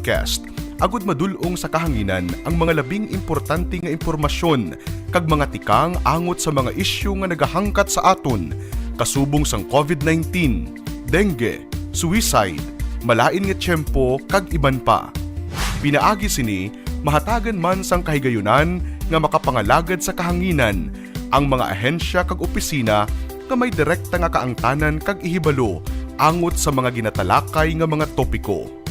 podcast. Agud madulong sa kahanginan ang mga labing importante nga impormasyon kag mga tikang angot sa mga isyu nga nagahangkat sa aton, kasubong sang COVID-19, dengue, suicide, malain nga tiyempo kag iban pa. Pinaagi sini mahatagan man sang kahigayunan nga makapangalagad sa kahanginan ang mga ahensya kag opisina nga may direkta nga kaangtanan kag ihibalo angot sa mga ginatalakay nga mga topiko.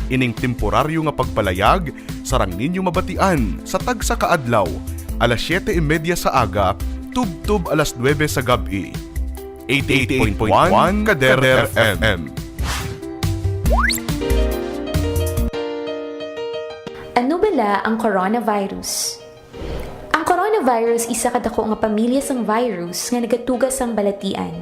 Ining temporaryo nga pagpalayag sarang ninyo mabatian sa tagsa kaadlaw, alas 7:30 sa aga, tub-tub alas 9 sa gabi. 88.1 Kader FM. Ano bala ang coronavirus? Ang coronavirus isa kadako nga pamilya sang virus nga nagatugas sang balatian.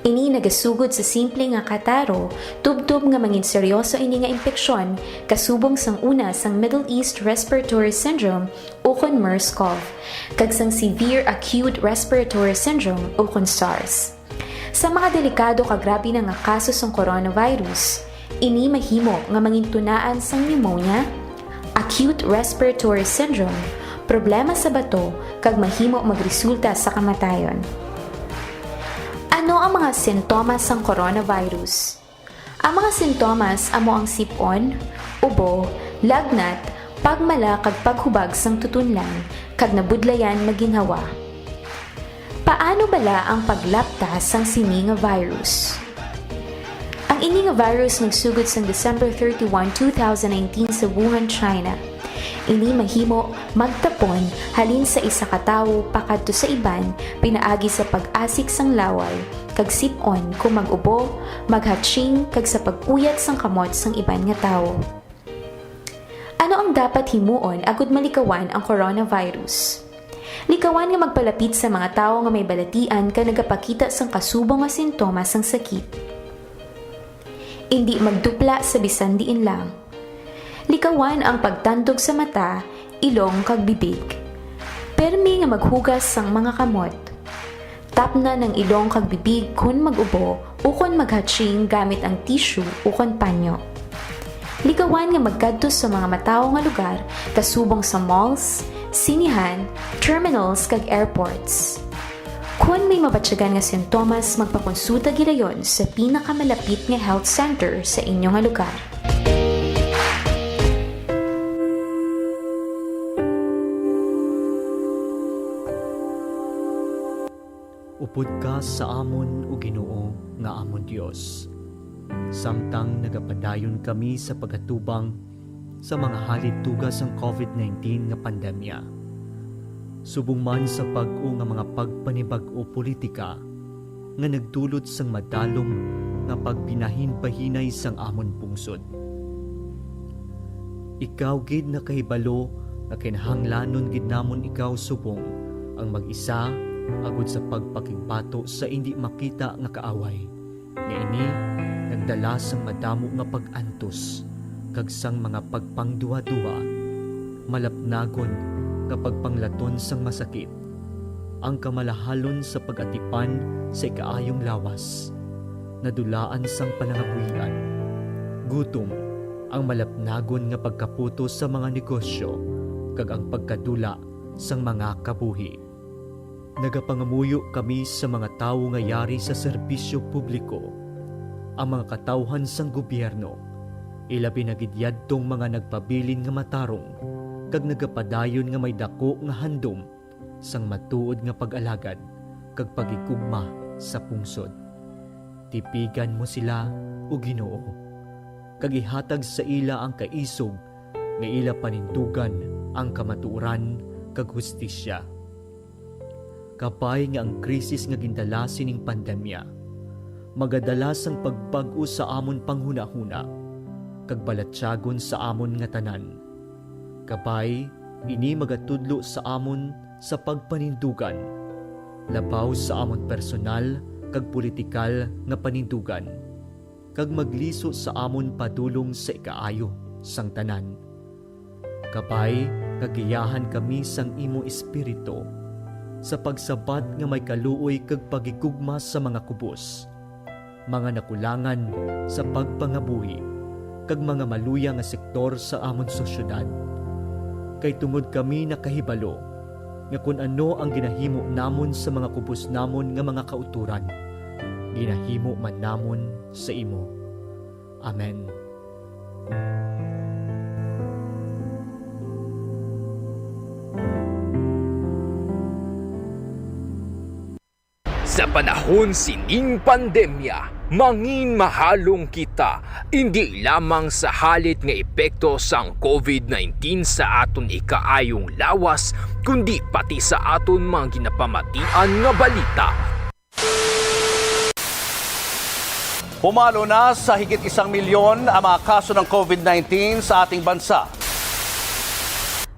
Ini nagasugod sa simple nga kataro, tubtob nga mangin seryoso ini nga impeksyon, kasubong sang una sang Middle East Respiratory Syndrome ukon MERS-CoV, kag sang Severe Acute Respiratory Syndrome ukon SARS. Sa mga delikado kag grabe na nga kaso sang coronavirus, ini mahimo nga mangintunaan sang pneumonia, acute respiratory syndrome, problema sa bato, kag mahimo magresulta sa kamatayon. Ano ang mga sintomas ng coronavirus? Ang mga sintomas amo ang sipon, ubo, lagnat, pagmala kag paghubag sang tutunlan, kag nabudlayan maginhawa. Paano bala ang paglaptas sang sini nga virus? Ang ini nga virus nagsugod sang December 31, 2019 sa Wuhan, China. Ini mahimo magtapon halin sa isa ka tawo pakadto sa iban pinaagi sa pag-asik sang laway, kag sip-on kung mag-ubo, maghatching kag sa pag-uyat sang kamot sang iban nga tawo. Ano ang dapat himuon agud malikawan ang coronavirus? Likawan nga magpalapit sa mga tawo nga may balatian kag nagapakita sang kasubong nga sintomas sang sakit. Hindi magdupla sa bisan diin lang. Likawan ang pagtandog sa mata, ilong kag bibig. Permi nga maghugas sang mga kamot. Tapna ng ilong kag bibig kun mag-ubo ukon maghatching gamit ang tissue ukon panyo. Likawan nga magkadto sa mga matawo nga lugar kasubong sa malls, sinihan, terminals kag airports. Kung may mabatyagan nga sintomas, magpakonsulta gidayon sa pinakamalapit nga health center sa inyong nga lugar. Upod ka sa amon o Ginoo nga amon Dios. Samtang nagapadayon kami sa pagatubang sa mga halitugas ng COVID-19 nga pandemya. Subong man sa pag-o nga mga pagpanibag-o politika nga nagdulot sang madalom nga pagbinahin-bahinay sang amon pungsod. Ikaw gid na kahibalo nga kinahanglanon gid namon ikaw subong ang mag-isa agud sa pagpakigbato sa hindi makita nga kaaway. Nga ini nagdala sang madamo nga pag-antos kag sang mga pagpangduwa-duwa, malapnagon nga pagpanglaton sang masakit, ang kamalahalon sa pag-atipan sa ikaayong lawas, nadulaan sang panangabuhian, gutom, ang malapnagon nga pagkaputo sa mga negosyo, kag ang pagkadula sang mga kabuhi. Nagapangamuyo kami sa mga tawo nga yari sa serbisyo publiko, ang mga katawhan sang gobyerno, ilabi na gidyadtong mga nagpabilin nga matarong, kag nagapadayon nga may dako nga handom sang matuod nga pag-alagad kag pagikugma sa pungsod. Tipigan mo sila o Ginoo, kag ihatag sa ila ang kaisog nga ila panindugan ang kamatuoran kag hustisya. Kapay nga ang krisis nga gindala sining pandemya, magadalas ang pagbag-o sa amon panghunahuna, kag balatyagon sa amon nga tanan. Kapay, ini magatudlo sa amon sa pagpanindugan, labaw sa amon personal kag politikal nga panindugan, kag magliso sa amon padulong sa ikaayo sang tanan. Kapay, kagiyahan kami sang imo espiritu, sa pagsabat nga may kaluoy kag pagigugma sa mga kubos, mga nakulangan sa pagpangabuhi, kag mga maluya nga sektor sa amon sosyedad. Kay tungod kami nakahibalo nga kung ano ang ginahimo namon sa mga kubos namon nga mga kauturan, ginahimo man namon sa imo. Amen. Sa panahon sining pandemya, mangin mahalong kita, hindi lamang sa halit nga epekto sang COVID-19 sa aton ikaayong lawas, kundi pati sa aton mga ginapamatian nga balita. Pumalo na sa higit 1 milyon ang mga kaso ng COVID-19 sa ating bansa.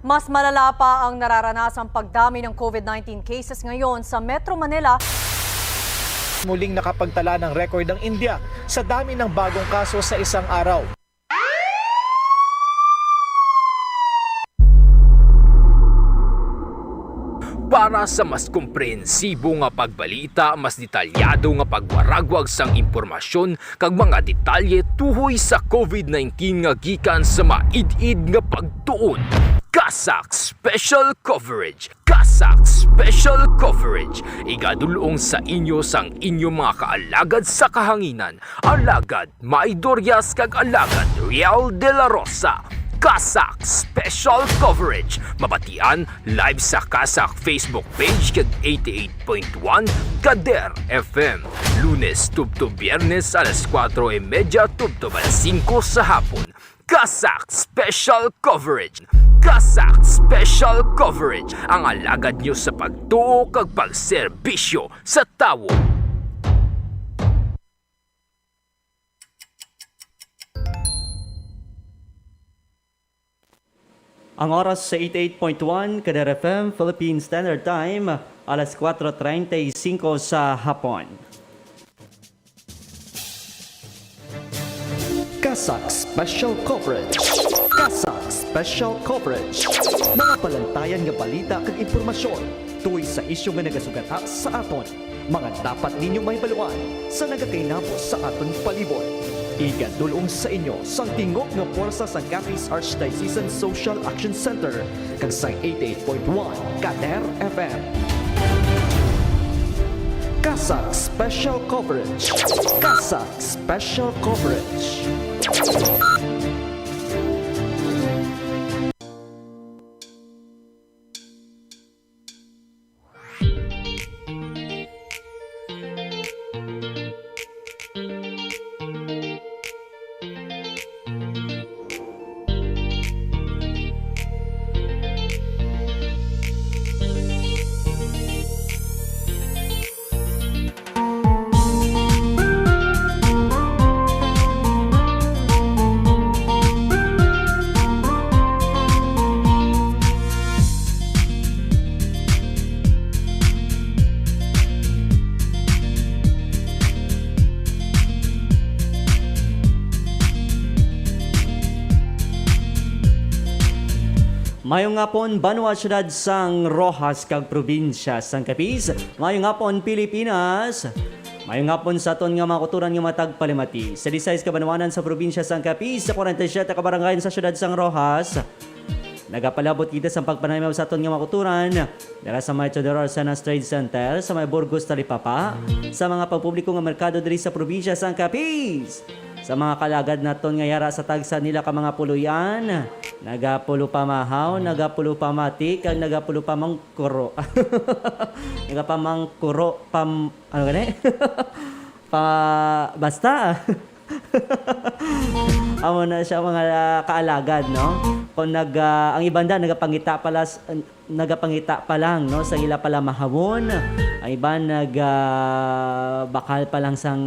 Mas malala pa ang nararanasang pagdami ng COVID-19 cases ngayon sa Metro Manila. Muling nakapagtala ng record ng India sa dami ng bagong kaso sa isang araw. Para sa mas komprehensibo nga pagbalita, mas detalyado nga pagwaragwag sang impormasyon kag mga detalye tuhoy sa COVID-19 nga gikan sa maid-id nga pagtuon. Kasak Special Coverage. Kasak Special Coverage. Igadulong sa inyo sang inyo mga kaalagad sa kahanginan. Alagad Maidorias kag alagad Real de la Rosa. Kasak Special Coverage. Mabatian live sa Kasak Facebook page kag 88.1 Kader FM. Lunes tubto Biyernes alas 4:30 tubto alas 5 sa hapon. Kasak Special Coverage. Kasak Special Coverage. Ang alagad nyo sa pagtuo kag pagserbisyo sa tawo. Ang oras sa 88.1 Kader FM Philippine Standard Time, alas 4:35 sa hapon. Kasak Special Coverage. Kasak Special Coverage. Mga palantayan nga balita kag impormasyon tuwing sa isyu nga nagasugata sa aton. Mga dapat ninyong mahibaluan sa nagakainabo sa aton palibot. Igadulong sa inyo sang tingog nga porsa sa Capiz Archdiocesan Social Action Center kag sa 88.1 Kader FM. Kasak Special Coverage. Kasak Special Coverage. Mayong ngapon Banwa Syudad sang Rojas kag probinsya sang Capiz. Mayong ngapon Pilipinas. Mayong ngapon sa aton nga mga kuturan nga matag Palimati. Sa 16 ka Banwanan sa probinsya sang Capiz, sa 47 ka barangayan sa Syudad sang Rojas. Nagapalabot kita sa pagpanaymaw sa aton nga mga kuturan. Dara sa may Chodoror Sanas Trade Center, sa may Burgos Talipapa, sa mga pagpubliko nga merkado diri sa probinsya sang Capiz. Sa mga kalagad naton nga yara sa tagsa nila ka mga puluyan, nagapulo pa mahaw, nagapulo pa mati, kag nagapulo pa mangkuro. Nagapamangkuro pam ano gani? Basta. Amo na siya mga kaalagad, no? Kung ang ibanda nagapangita pa lang, no? Sa ila pala mahawon. Ang iba bakal pa lang sang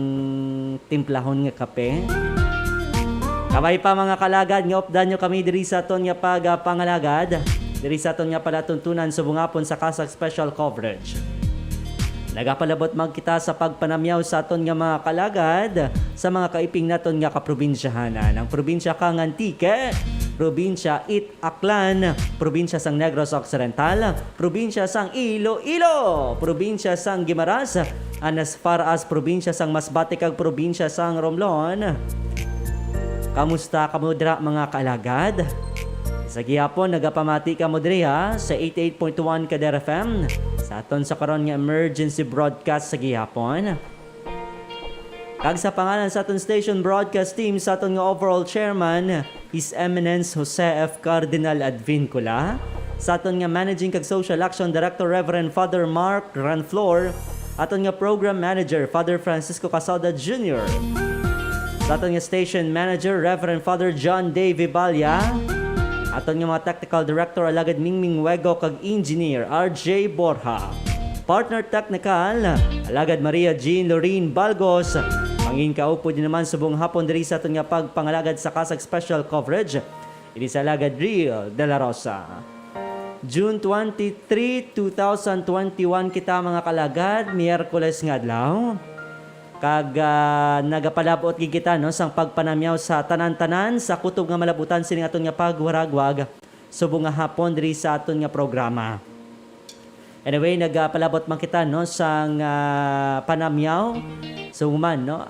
timplahon nga kape. Kabay pa mga kalagad nga opdan nyo kami diri sa aton nga pangalagad. Diri sa aton nga palatuntunan subungapon sa Kasak Special Coverage. Nagapalabot magkita sa pagpanamyaw sa aton nga mga kalagad sa mga kaiping naton nga kaprobinsyahanan. Ang probinsya kang Antique, probinsya It Aklan, probinsya sang Negros Occidental, probinsya sang Iloilo, probinsya sang Guimaras, and as far as probinsya sang Masbate kag probinsya sang Romblon. Kamusta kamo dira mga kaalagad? Sa gihapon nagapamati kamo diri ha sa 88.1 Kader FM sa aton sa karon nga emergency broadcast sa gihapon. Kag sa pangalan sa aton station broadcast team sa aton nga overall chairman, His Eminence Jose F. Cardinal Advincula, sa aton nga managing kag social action director Reverend Father Mark Ranflor, aton nga program manager Father Francisco Casada Jr., sa aton nga station manager Reverend Father John Day Vibalya, aton nga mga technical director alagad Mingming Wego kag engineer RJ Borja, partner technical alagad Maria Jean Lorene Balgos. Pangin kaupo din naman subong hapon diri sa aton nga pagpangalagad sa kasag special coverage ini sa alagad Real de la Rosa. June 23, 2021 kita mga kalagad, Miyerkules nga adlaw. Kag nagapalabot gid kita no sang pagpanamyaw sa tanan-tanan sa kutob nga malabutan sining aton nga pagwaragwag subong nga hapon diri sa aton nga programa. Anyway, nagapalabot man kita no sang panamyaw suman no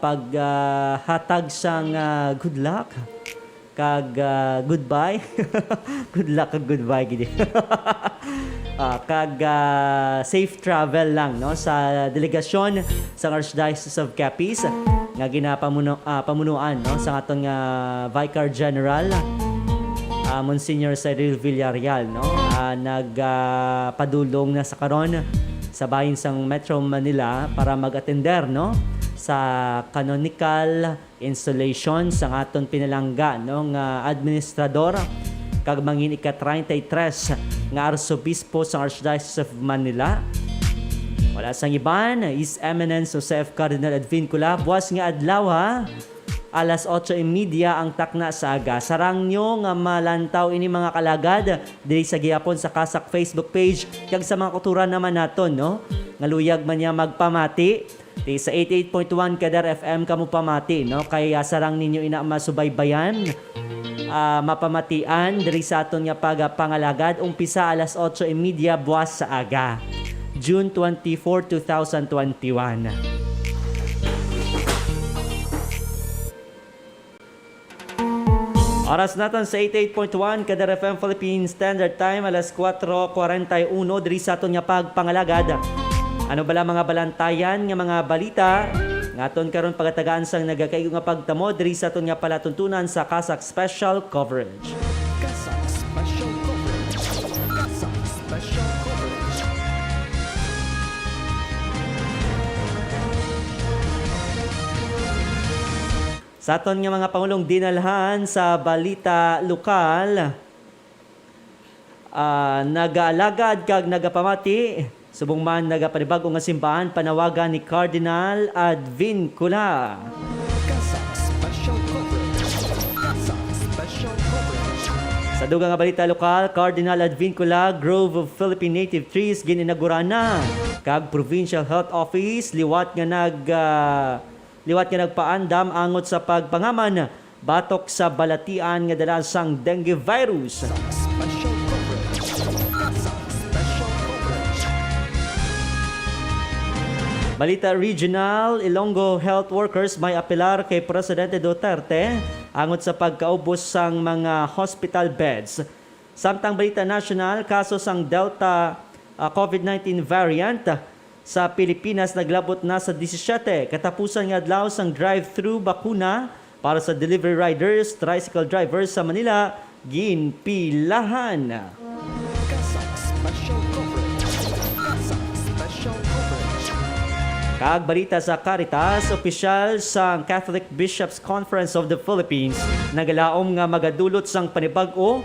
paghatag sang good luck kag goodbye. Good luck kag goodbye gid. Kag safe travel lang no sa delegasyon sa Archdiocese of Capiz nga pamunuan no sa aton nga Vicar General Monsignor Cyril Villarreal no nagpadulong na sa karon sa bahin sang Metro Manila para mag-attender no sa canonical installation sa aton pinalangga no nga administrador kag mangin ika-33 nga arsobispo sa Archdiocese of Manila. Wala sang iban, His Eminence Jose F. Cardinal Advincula, buwas nga adlaw ha. Alas 8:30 ang takna sa aga. Sarang nyo nga malantaw ini mga kalagad diri sa gihapon sa Kasak Facebook page kag sa mga kuturan naman naton no. Nga luyag man niya magpamati di sa 88.1 Kader FM kamo pamati no kay sarang ninyo ina masubaybayan. Mapamatian diri sa aton nga pagpangalagad umpisa alas 8:30 buwas sa aga. June 24, 2021. Oras natin sa 88.1 Kader FM Philippine Standard Time alas 4:41 diri sa aton nga pagpangalagad. Ano bala mga balantayan nga mga balita nga aton karon pagatagaan sang nagakaigo nga pagtamo diri sa aton nga palatuntunan sa Kasak Special Coverage. Kasak Special Coverage. Kasak Special Coverage. Sa aton nga mga pangulong dinalhan sa balita lokal, nagaalagad kag nagapamati subong man nagapanibag-o nga simbahan panawagan ni Cardinal Advincula. Kasak Special Coverage. Kasak Special Coverage. Sa dugang nga balita lokal, Cardinal Advincula Grove of Philippine Native Trees gininagura na kag Provincial Health Office liwat nga nagpaandam angot sa pagpangaman batok sa balatian nga dala sang dengue virus. Special Coverage. Kasak Special Coverage. Balita Regional, Ilonggo health workers may apelar kay Presidente Duterte angot sa pagkaubos sang mga hospital beds. Samtang balita national, kaso sang Delta COVID-19 variant sa Pilipinas naglabot na sa 17 katapusan nga adlaw sang drive-thru bakuna para sa delivery riders, tricycle drivers sa Manila ginpilahan. Kasak Special Coverage. Kasak Special Coverage. Kag balita sa Caritas, opisyal sa Catholic Bishops Conference of the Philippines nagalaom nga magadulot sang panibag-o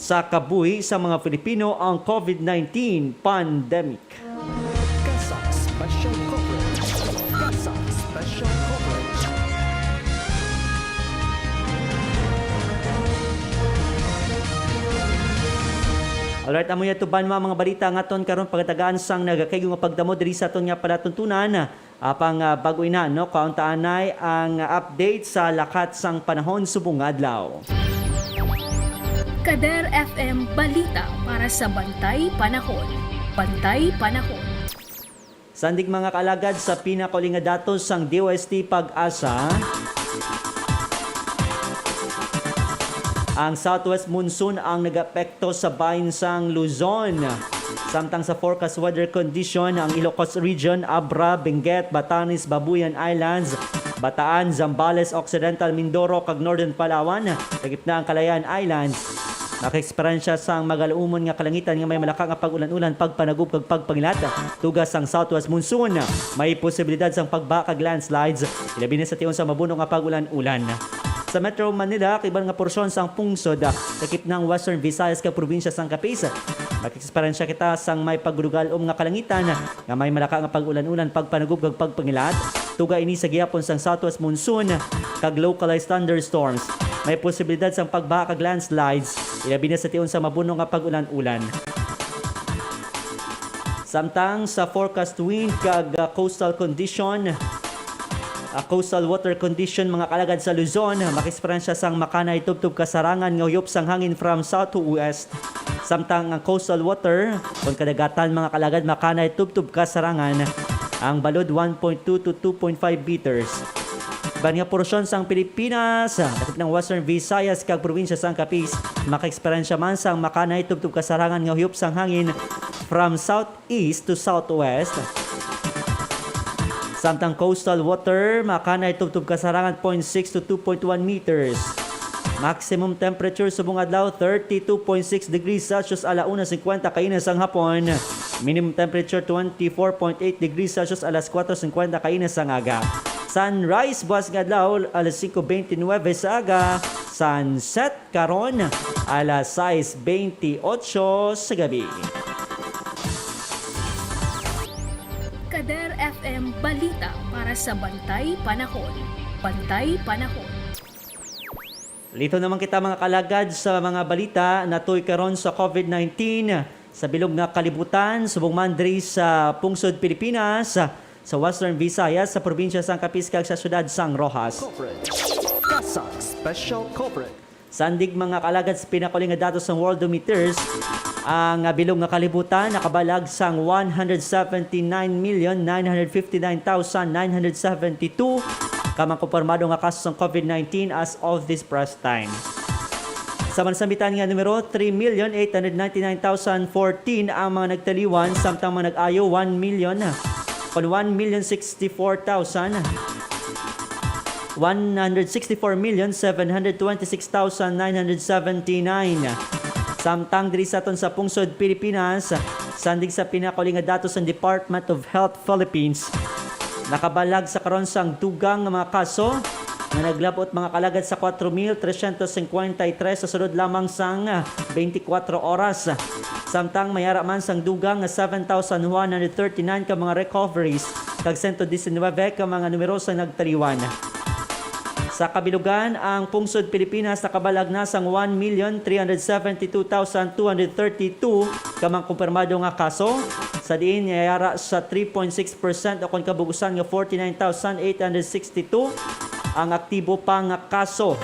sa kabuhi sa mga Pilipino ang COVID-19 pandemic. Kasak Special Coverage. Kasak Special Coverage. Alright, amo tuban mga balita ngaton karon pagatagaan sang nagakaygo nga pagdamo diri sa aton nga palatuntunan. Apang bago ina no kauntaanay ang update sa lakat sang panahon subong adlaw. Kader FM Balita para sa Bantay Panahon. Bantay Panahon. Sandig mga kaalagad sa pinakauli nga datos sang DOST Pag-asa. Ang southwest monsoon ang nag-apekto sa bahinsang Luzon. Samtang sa forecast weather condition, ang Ilocos Region, Abra, Benguet, Batanes, Babuyan Islands, Bataan, Zambales, Occidental Mindoro, kag Northern Palawan, sa gitna ang Kalayaan Islands. Naka-eksperyensya sang magaluumon nga kalangitan nga may malakang nga pag-ulan-ulan, pagpanagub kag pagpangilat. Tugas sang southwest monsoon, may posibilidad sang pagbaha kag landslides, ilabi na sa tiyon sa mabuno nga pag-ulan-ulan. Sa Metro Manila, kiban nga porsyon sang pungsod, sakip ng Western Visayas kag probinsya sang Capiz. Naka-eksperyensya kita sang may pagrugalom nga kalangitan nga may malakang nga pag-ulan-ulan, pagpanagub kag pagpangilat. Tuga ini sa gihapon sang southwest monsoon kag localized thunderstorms. May posibilidad sang pagbaha kag landslides, ilabi na sa tiyon sa mabuno nga pag-ulan-ulan. Samtang sa forecast wind kag coastal condition, coastal water condition mga kalagad sa Luzon, makisperensya sang makanay tubtub kasarangan nga uyop sang hangin from south to west. Samtang ang coastal water, kung kadagatan mga kalagad makanay tubtub kasarangan, ang balod 1.2 to 2.5 meters. Iban nga porsyon sang Pilipinas, dakip ng Western Visayas kag probinsya sang Capiz, maka-eksperyensya man sang makanay tubtub kasarangan nga huyop sang hangin from southeast to southwest. Samtang coastal water, makanay tubtub kasarangan 0.6 to 2.1 meters. Maximum temperature subong adlaw 32.6 degrees Celsius alauna 50 kainas ang hapon. Minimum temperature 24.8 degrees Celsius alas 4:50 kainas ang aga. Sunrise buwas nga adlaw alas 5:29 sa aga. Sunset karon alas 6:28 sa gabi. Kader FM Balita para sa Bantay Panahon. Bantay Panahon. Lito naman kita mga kalagad sa mga balita na tuy karon sa COVID-19 sa bilog nga kalibutan subong mandri sa pungsod Pilipinas, sa Western Visayas, sa probinsya sang Capiz kag sa syudad sang Rojas. Special Corporate. Sandig mga kalagad sa pinakuling nga datos ng Worldometers, ang bilog nga kalibutan nakabalag sang 179,959,972 kamang kumpirmado nga kaso ng COVID-19 as of this press time. Sa mansambitan nga numero, 3,899,014 ang mga nagtaliwan, samtang mga nag-ayo 1,726,979. Samtang diri sa aton sa pungsod Pilipinas, sandig sa pinakuling nga datos ng Department of Health Philippines, nakabalag sa karon sang dugang nga mga kaso na naglabot mga kalagad sa 4,353 sa sunod lamang sang 24 oras. Samtang mayara man sang dugang nga 7,139 ka mga recoveries kag 119 ka mga numero sa nagtaliwan. Sa kabilugan, ang pungsod Pilipinas nakabalag na sang 1,372,232 kamang kumpirmado nga kaso. Sa diin niyayara sa 3.6% o kung kabugusan nga 49,862 ang aktibo pa nga kaso.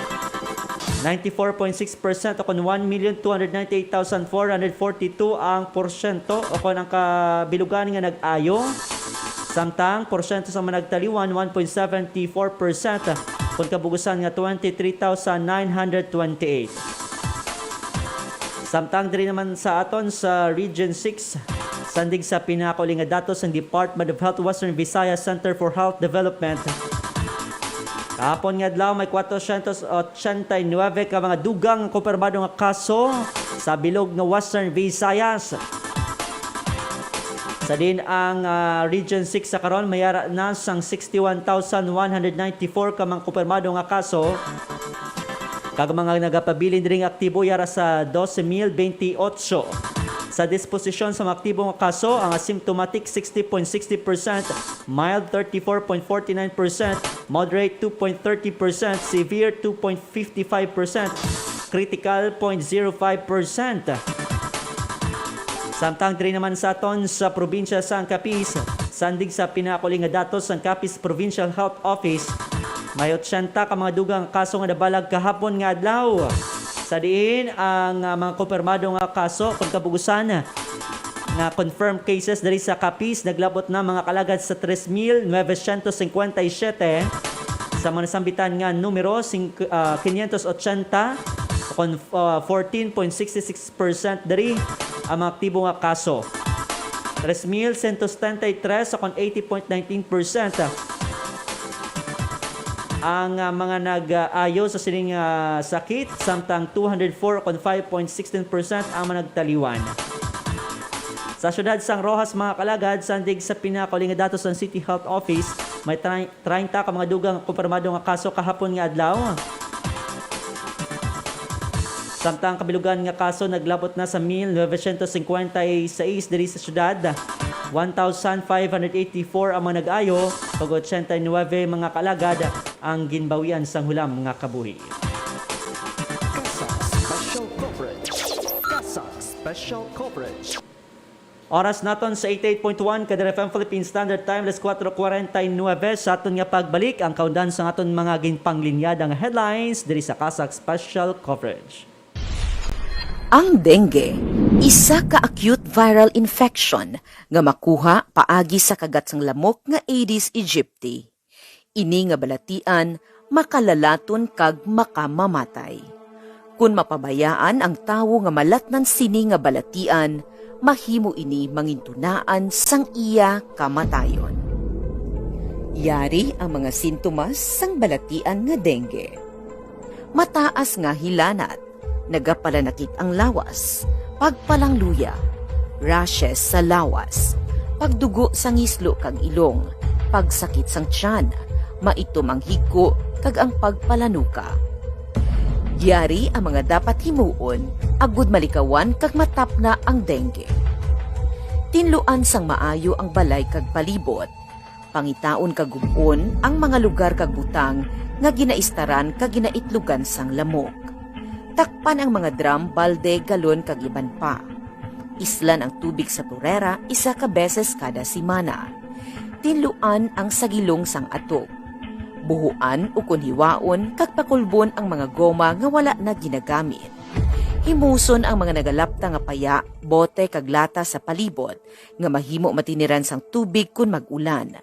94.6% o kung 1,298,442 ang porsyento o kung ang kabilugan nga nag-ayo. Samtang porsyento sa managtaliwan 1.74% kung kabugusan nga 23,928. Samtang diri naman sa aton sa Region 6, sandig sa pinakuling nga datos ng Department of Health Western Visayas Center for Health Development. Kahapon nga adlaw may 489 ka mga dugang kumpirmado nga kaso sa bilog nga Western Visayas. Sa din ang Region 6 sa karon mayara na sang 61,194 ka mga kumpirmado nga kaso. Kag mga nagapabilin diri nga aktibo yara sa 12,028. Sa disposisyon sa mga aktibo nga kaso, ang asymptomatic 60.60%, mild 34.49%, moderate 2.30%, severe 2.55%, critical 0.05%. Samtang diri naman sa aton sa probinsya sang Capiz, sandig sa pinakuling nga datos sang Capiz Provincial Health Office, may 80 ka mga dugang kaso nga nabalag kahapon nga adlaw. Sa diin ang mga kumpirmado nga kaso kung kabugusan nga confirmed cases diri sa Capiz naglabot na mga kalagad sa 3,957. Sa mga nasambitan nga numero 580 kon 14.66% diri ang mga aktibo nga kaso. 3,133 kon 80.19%. Ang mga nag-ayo sa sining sakit, samtang 204 kon 5.16% ang mga nagtaliwan. Sa syudad sang Rojas, mga kalagad, sandig sa pinakaling nga datos ng City Health Office, may 30 ka mga dugang kumpirmado nga kaso kahapon nga adlaw. Samtang kabilugan nga kaso naglabot na sa 1,956 diri sa syudad. 1,584 ang mga nag-ayo, pag 89 mga kalagad ang ginbawian sang hulam nga kabuhi. Oras naton sa 88.1 kada FM Philippine Standard Time, 4:49 sa aton nga pagbalik ang kaundan sa aton mga ginpanglinyada nga headlines diri sa Kasak Special Coverage. Ang dengue, isa ka acute viral infection nga makuha paagi sa kagat sang lamok nga Aedes aegypti. Ini nga balatian makalalaton kag makamamatay. Kung mapabayaan ang tawo nga malatnan sini nga balatian, mahimo ini mangintunaan sang iya kamatayon. Yari ang mga sintomas sang balatian nga dengue. Mataas nga hilanat, nagapalanakit ang lawas, pagpalangluya, rashes sa lawas, pagdugo sang islo kag ilong, pagsakit sang tiyan, maitom ang higko kag ang pagpalanuka. Yari ang mga dapat himuon, agud malikawan kag matapna ang dengue. Tinluan sang maayo ang balay kag palibot, pangitaon kag gubon ang mga lugar kag butang nga ginaistaran kag ginaitlugan sang lamok. Takpan ang mga drum, balde, galon kag iban pa. Islan ang tubig sa turera isa ka beses kada simana. Tinluan ang sagilong sang atok. Buhuan o kunhiwaon kag pakulbon ang mga goma nga wala na ginagamit. Himuson ang mga nagalapta nga paya, bote kag lata sa palibot nga mahimo matiniran sang tubig kun mag-ulan.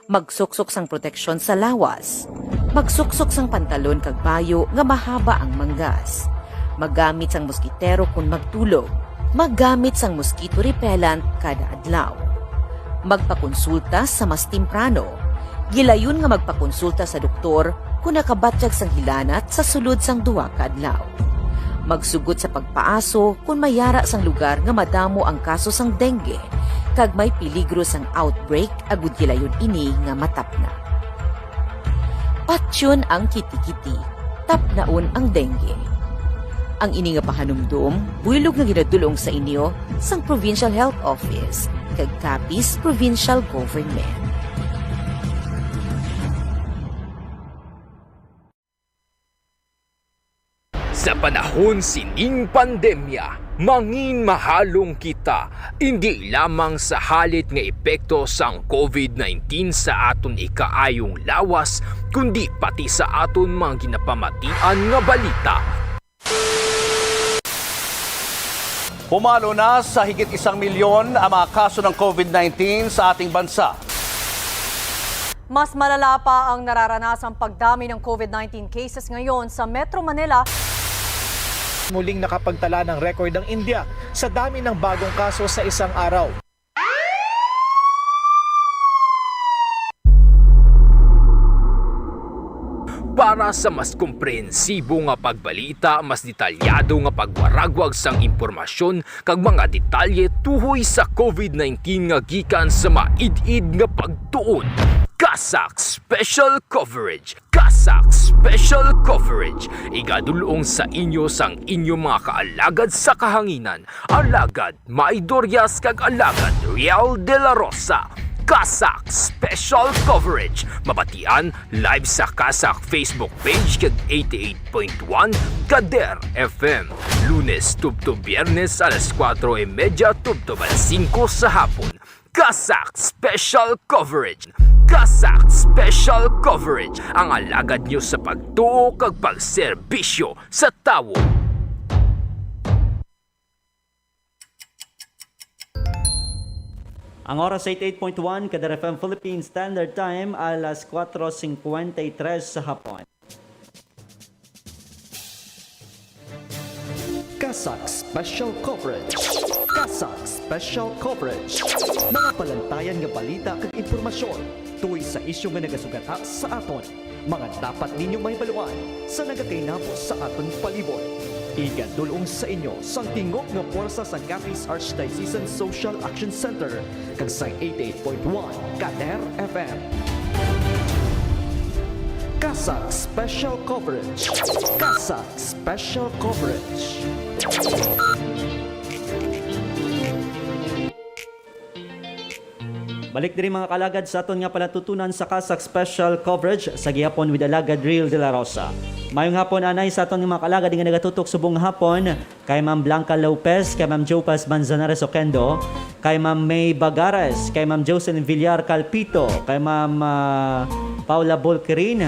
Magsuksok sang proteksyon sa lawas. Magsuksok sang pantalon kag bayo nga mahaba ang manggas. Magamit sang moskitero kun magtulog. Magamit sang mosquito repellent kada adlaw. Magpakonsulta sa mas temprano. Gilayon nga magpakonsulta sa doktor kung nakabatyag sang hilanat sa sulod sang duwa ka adlaw. Magsugod sa pagpaaso kung mayara sang lugar nga madamo ang kaso sang dengue kag may peligro sang outbreak agud gilayon ini nga matapna. Patyon ang kiti-kiti, tapnaon ang dengue. Ang ini nga pahanumdum, buylog nga ginadulong sa inyo sang Provincial Health Office kag Capiz Provincial Government. Sa panahon sining pandemya, mangin mahalong kita, hindi lamang sa halit nga epekto sang COVID-19 sa aton ikaayong lawas, kundi pati sa aton mga ginapamatian nga balita. Pumalo na sa higit 1 milyon ang mga kaso ng COVID-19 sa ating bansa. Mas malala pa ang nararanasang pagdami ng COVID-19 cases ngayon sa Metro Manila. Muling nakapagtala ng record ang India sa dami ng bagong kaso sa isang araw. Para sa mas komprehensibo nga pagbalita, mas detalyado nga pagwaragwag sang impormasyon kag mga detalye tuhoy sa COVID-19 nga gikan sa maid-id nga pagtuon. Kasak Special Coverage. Kasak Special Coverage. Igadulong sa inyo sang inyong mga kaalagad sa kahanginan. Alagad Maidorias kag alagad Real de la Rosa. Kasak Special Coverage. Mabatian live sa Kasak Facebook page kag 88.1 Kader FM. Lunes tubto Biyernes alas 4:30 tubto alas 5 sa hapon. Kasak Special Coverage. Kasak Special Coverage. Ang alagad nyo sa pagtuo kag pagserbisyo sa tawo. Ang oras ay 8.1 kada FM Philippine Standard Time, alas 4:53 sa hapon. Kasak Special Coverage. Kasak Special Coverage. Mga palantayan nga balita kag impormasyon tuloy sa isyu nga nagasugata sa aton. Mga dapat ninyong mahibaluan sa nagakainabo sa aton palibot. Igadulong sa inyo sang tingog nga puwersa sa Capiz Archdiocesan Social Action Center kag sa 88.1 Kader FM. Kasak Special Coverage. Kasak Special Coverage. Balik diri mga kalagad sa aton nga palatutunan sa Kasak Special Coverage sa gihapon with Alagad Real de la Rosa. Mayong hapon anay sa aton nga mga kalagad nga nagatutok subong hapon kay Ma'am Blanca Lopez, kay Ma'am Jopas Manzanares Oquendo, kay Ma'am May Bagares, kay Ma'am Jocelyn Villar Calpito, kay Ma'am Paula Bolquerin.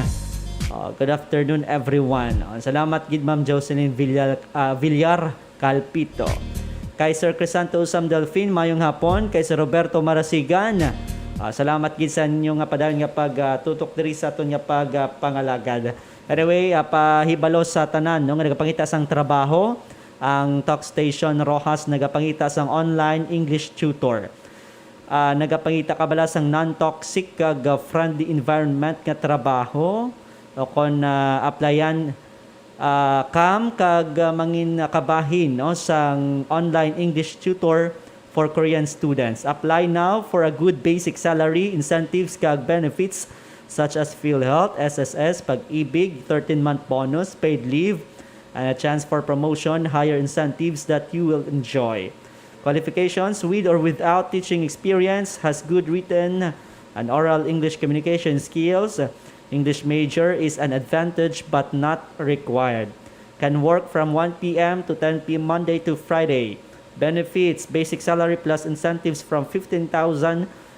Good afternoon everyone. Salamat gid Ma'am Jocelyn Villar Calpito. Kay Sir Crisanto Usam Delfin, mayong hapon. Kay Sir Roberto Marasigan, salamat gid sa inyo nga padayon nga pagtutok diri sa aton nga pagpangalagad. Anyway, pahibalo sa tanan no nga nagapangita sang trabaho, ang Talk Station Rojas nagapangita sang online English tutor. Nagapangita kabala sang non-toxic kag friendly environment nga trabaho o kon applyan kam kag mangin kabahin no sang online English tutor for Korean students. Apply now for a good basic salary, incentives kag benefits such as PhilHealth, SSS, Pag-ibig, 13-month bonus, paid leave, and a chance for promotion, higher incentives that you will enjoy. Qualifications: with or without teaching experience, has good written and oral English communication skills. English major is an advantage but not required. Can work from 1 p.m. to 10 p.m. Monday to Friday. Benefits: basic salary plus incentives from 15,000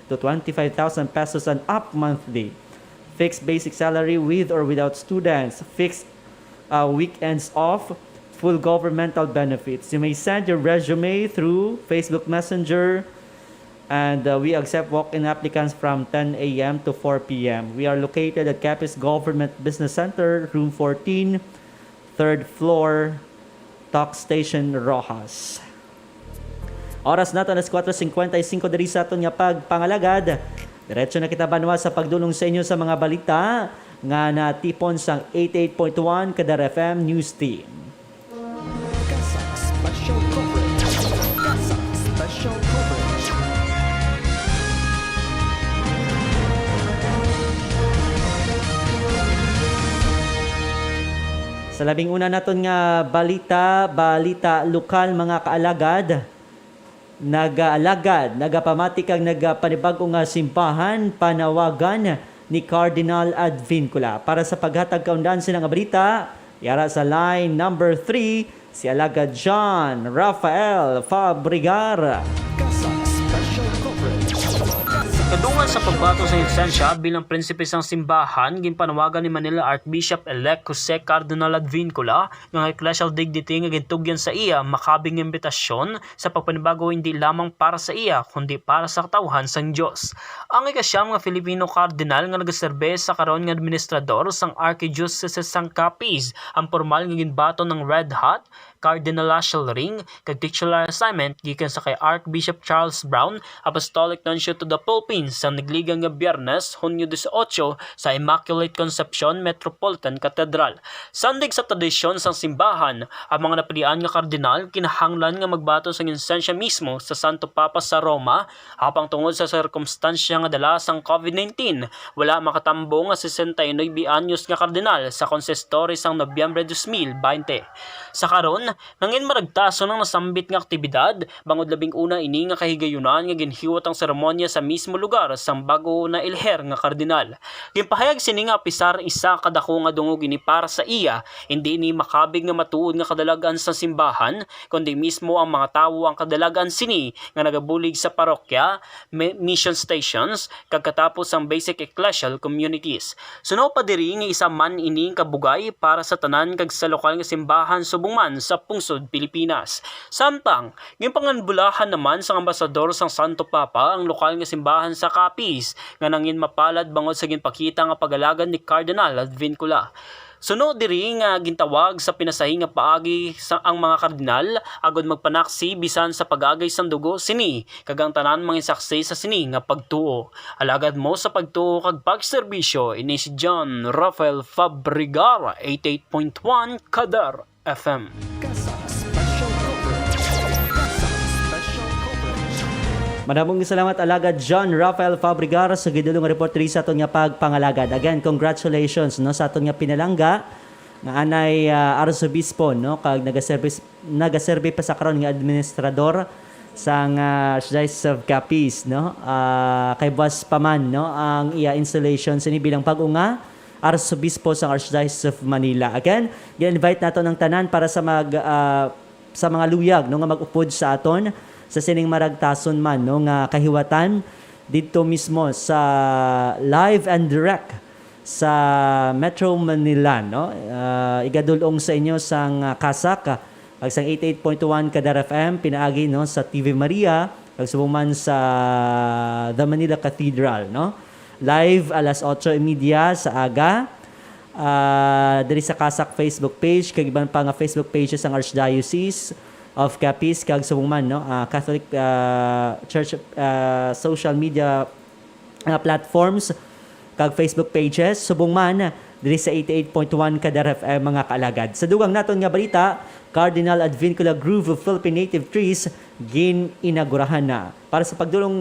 to 25,000 pesos and up monthly. Fixed basic salary with or without students. Fixed weekends off. Full governmental benefits. You may send your resume through Facebook Messenger, and we accept walk-in applicants from 10 a.m. to 4 p.m. We are located at Capiz Government Business Center, Room 14, 3rd floor, Talk Station Rojas. Oras nato alas 4:55 diri sa aton nga pagpangalagad. Diretso na kita banwa sa pagdulong sa inyo sa mga balita nga natipon sang 88.1 Kadar FM News Team. Kasak Special Coverage. Kasak Special Coverage. Sa labing una naton nga balita lokal mga kaalagad. Nagapamati kang nagpanibag-o nga simbahan panawagan ni Cardinal Advincula. Para sa paghatag kaundan silang balita, yara sa line number 3 si Alagad John Rafael Fabrigar. Kasak Special Coverage. Kadungan sa pagbato sa lisensya bilang prinsipe sang simbahan, ginpanawagan ni Manila Archbishop-elect Jose Cardinal Advincula ng ecclesial dignity nga gintugyan sa iya makabing imbitasyon sa pagpanibago hindi lamang para sa iya kundi para sa katawhan sang Dios. Ang ikasyam nga Filipino cardinal nga nagaserbe sa karon nga administrador sang Archdiocese sang Capiz, ang formal nga ginbato ng Red Hat Cardinalatial Ring kag titular assignment gikan sa kay Archbishop Charles Brown, Apostolic Nuncio to the Philippines sa nagligang nga Biyernes, Hunyo 18 sa Immaculate Conception Metropolitan Cathedral. Sandig sa tradisyon sang simbahan, ang mga napilian nga kardinal kinahanglan nga magbato sa insensya mismo sa Santo Papa sa Roma, habang tungod sa sirkumstansya nga dala sang COVID-19, wala makatambo nga 69 anyos nga kardinal sa konsistorya sang Nobyembre 2020. Sa karon, nangin maragtaso ng nasambit nga aktibidad, bangod labing una ini nga kahigayunan nga ginhiwat ang seremonya sa mismo lugar sang bago na ilher nga kardinal. Ginpahayag sini nga pisar isa kadako nga dungog ini para sa iya, hindi ni makabig nga matuod nga kadalagan sa simbahan, kundi mismo ang mga tawo ang kadalagan sini nga nagabulig sa parokya, mission stations, kagkatapos ang basic ecclesial communities. Suno pa diri nga isa man ini kabugay para sa tanan kag sa lokal nga simbahan subong man sa pungsod Pilipinas. Samtang, ginpanganbulahan naman sang ambasador sang Santo Papa ang lokal nga simbahan sa Capiz nga nangin mapalad bangod sa ginpakita nga pag-alagad ni Cardinal Advincula. Sunod diri nga gintawag sa pinasahi nga paagi sa ang mga kardinal agod magpanaksi bisan sa pag-agay sang dugo sini kagang tanan mga saksi sa sini nga pagtuo. Alagad mo sa pagtuo kag pagserbisyo ini si John Rafael Fabregar 88.1 Kadar FM. Maraming salamat alagad John Rafael Fabregar sa gidulong reporteri sa aton nga pagpangalagad. Again, congratulations no sa aton nga pinalangga nga anay Arzobispo no kag nagaserbe pa sa karon nga administrador sang Archdiocese of Capiz no. Kay Boss Paman no ang iya installation sini bilang pag-unga Arzobispo sa Archdiocese of Manila. Again, gi-invite nato ng tanan para sa sa mga luyag no nga mag-upod sa aton sa sining maragtason man no nga kahiwatan dito mismo sa live and direct sa Metro Manila no. Igadulong sa inyo sang kasak ag sang 88.1 Kadar FM pinaagi no sa TV Maria ag subuman sa The Manila Cathedral no. Live alas 8:30 sa aga. Diri sa kasak Facebook page kag iban pa nga Facebook pages ang Archdiocese of Capiz kag subong man no Catholic Church social media platforms kag Facebook pages subong man diri sa 88.1 Kadar FM mga kaalagad. Sa dugang naton nga balita, Cardinal Advincula Grove of Philippine Native Trees gin-inagurahan na. Para sa pagdulong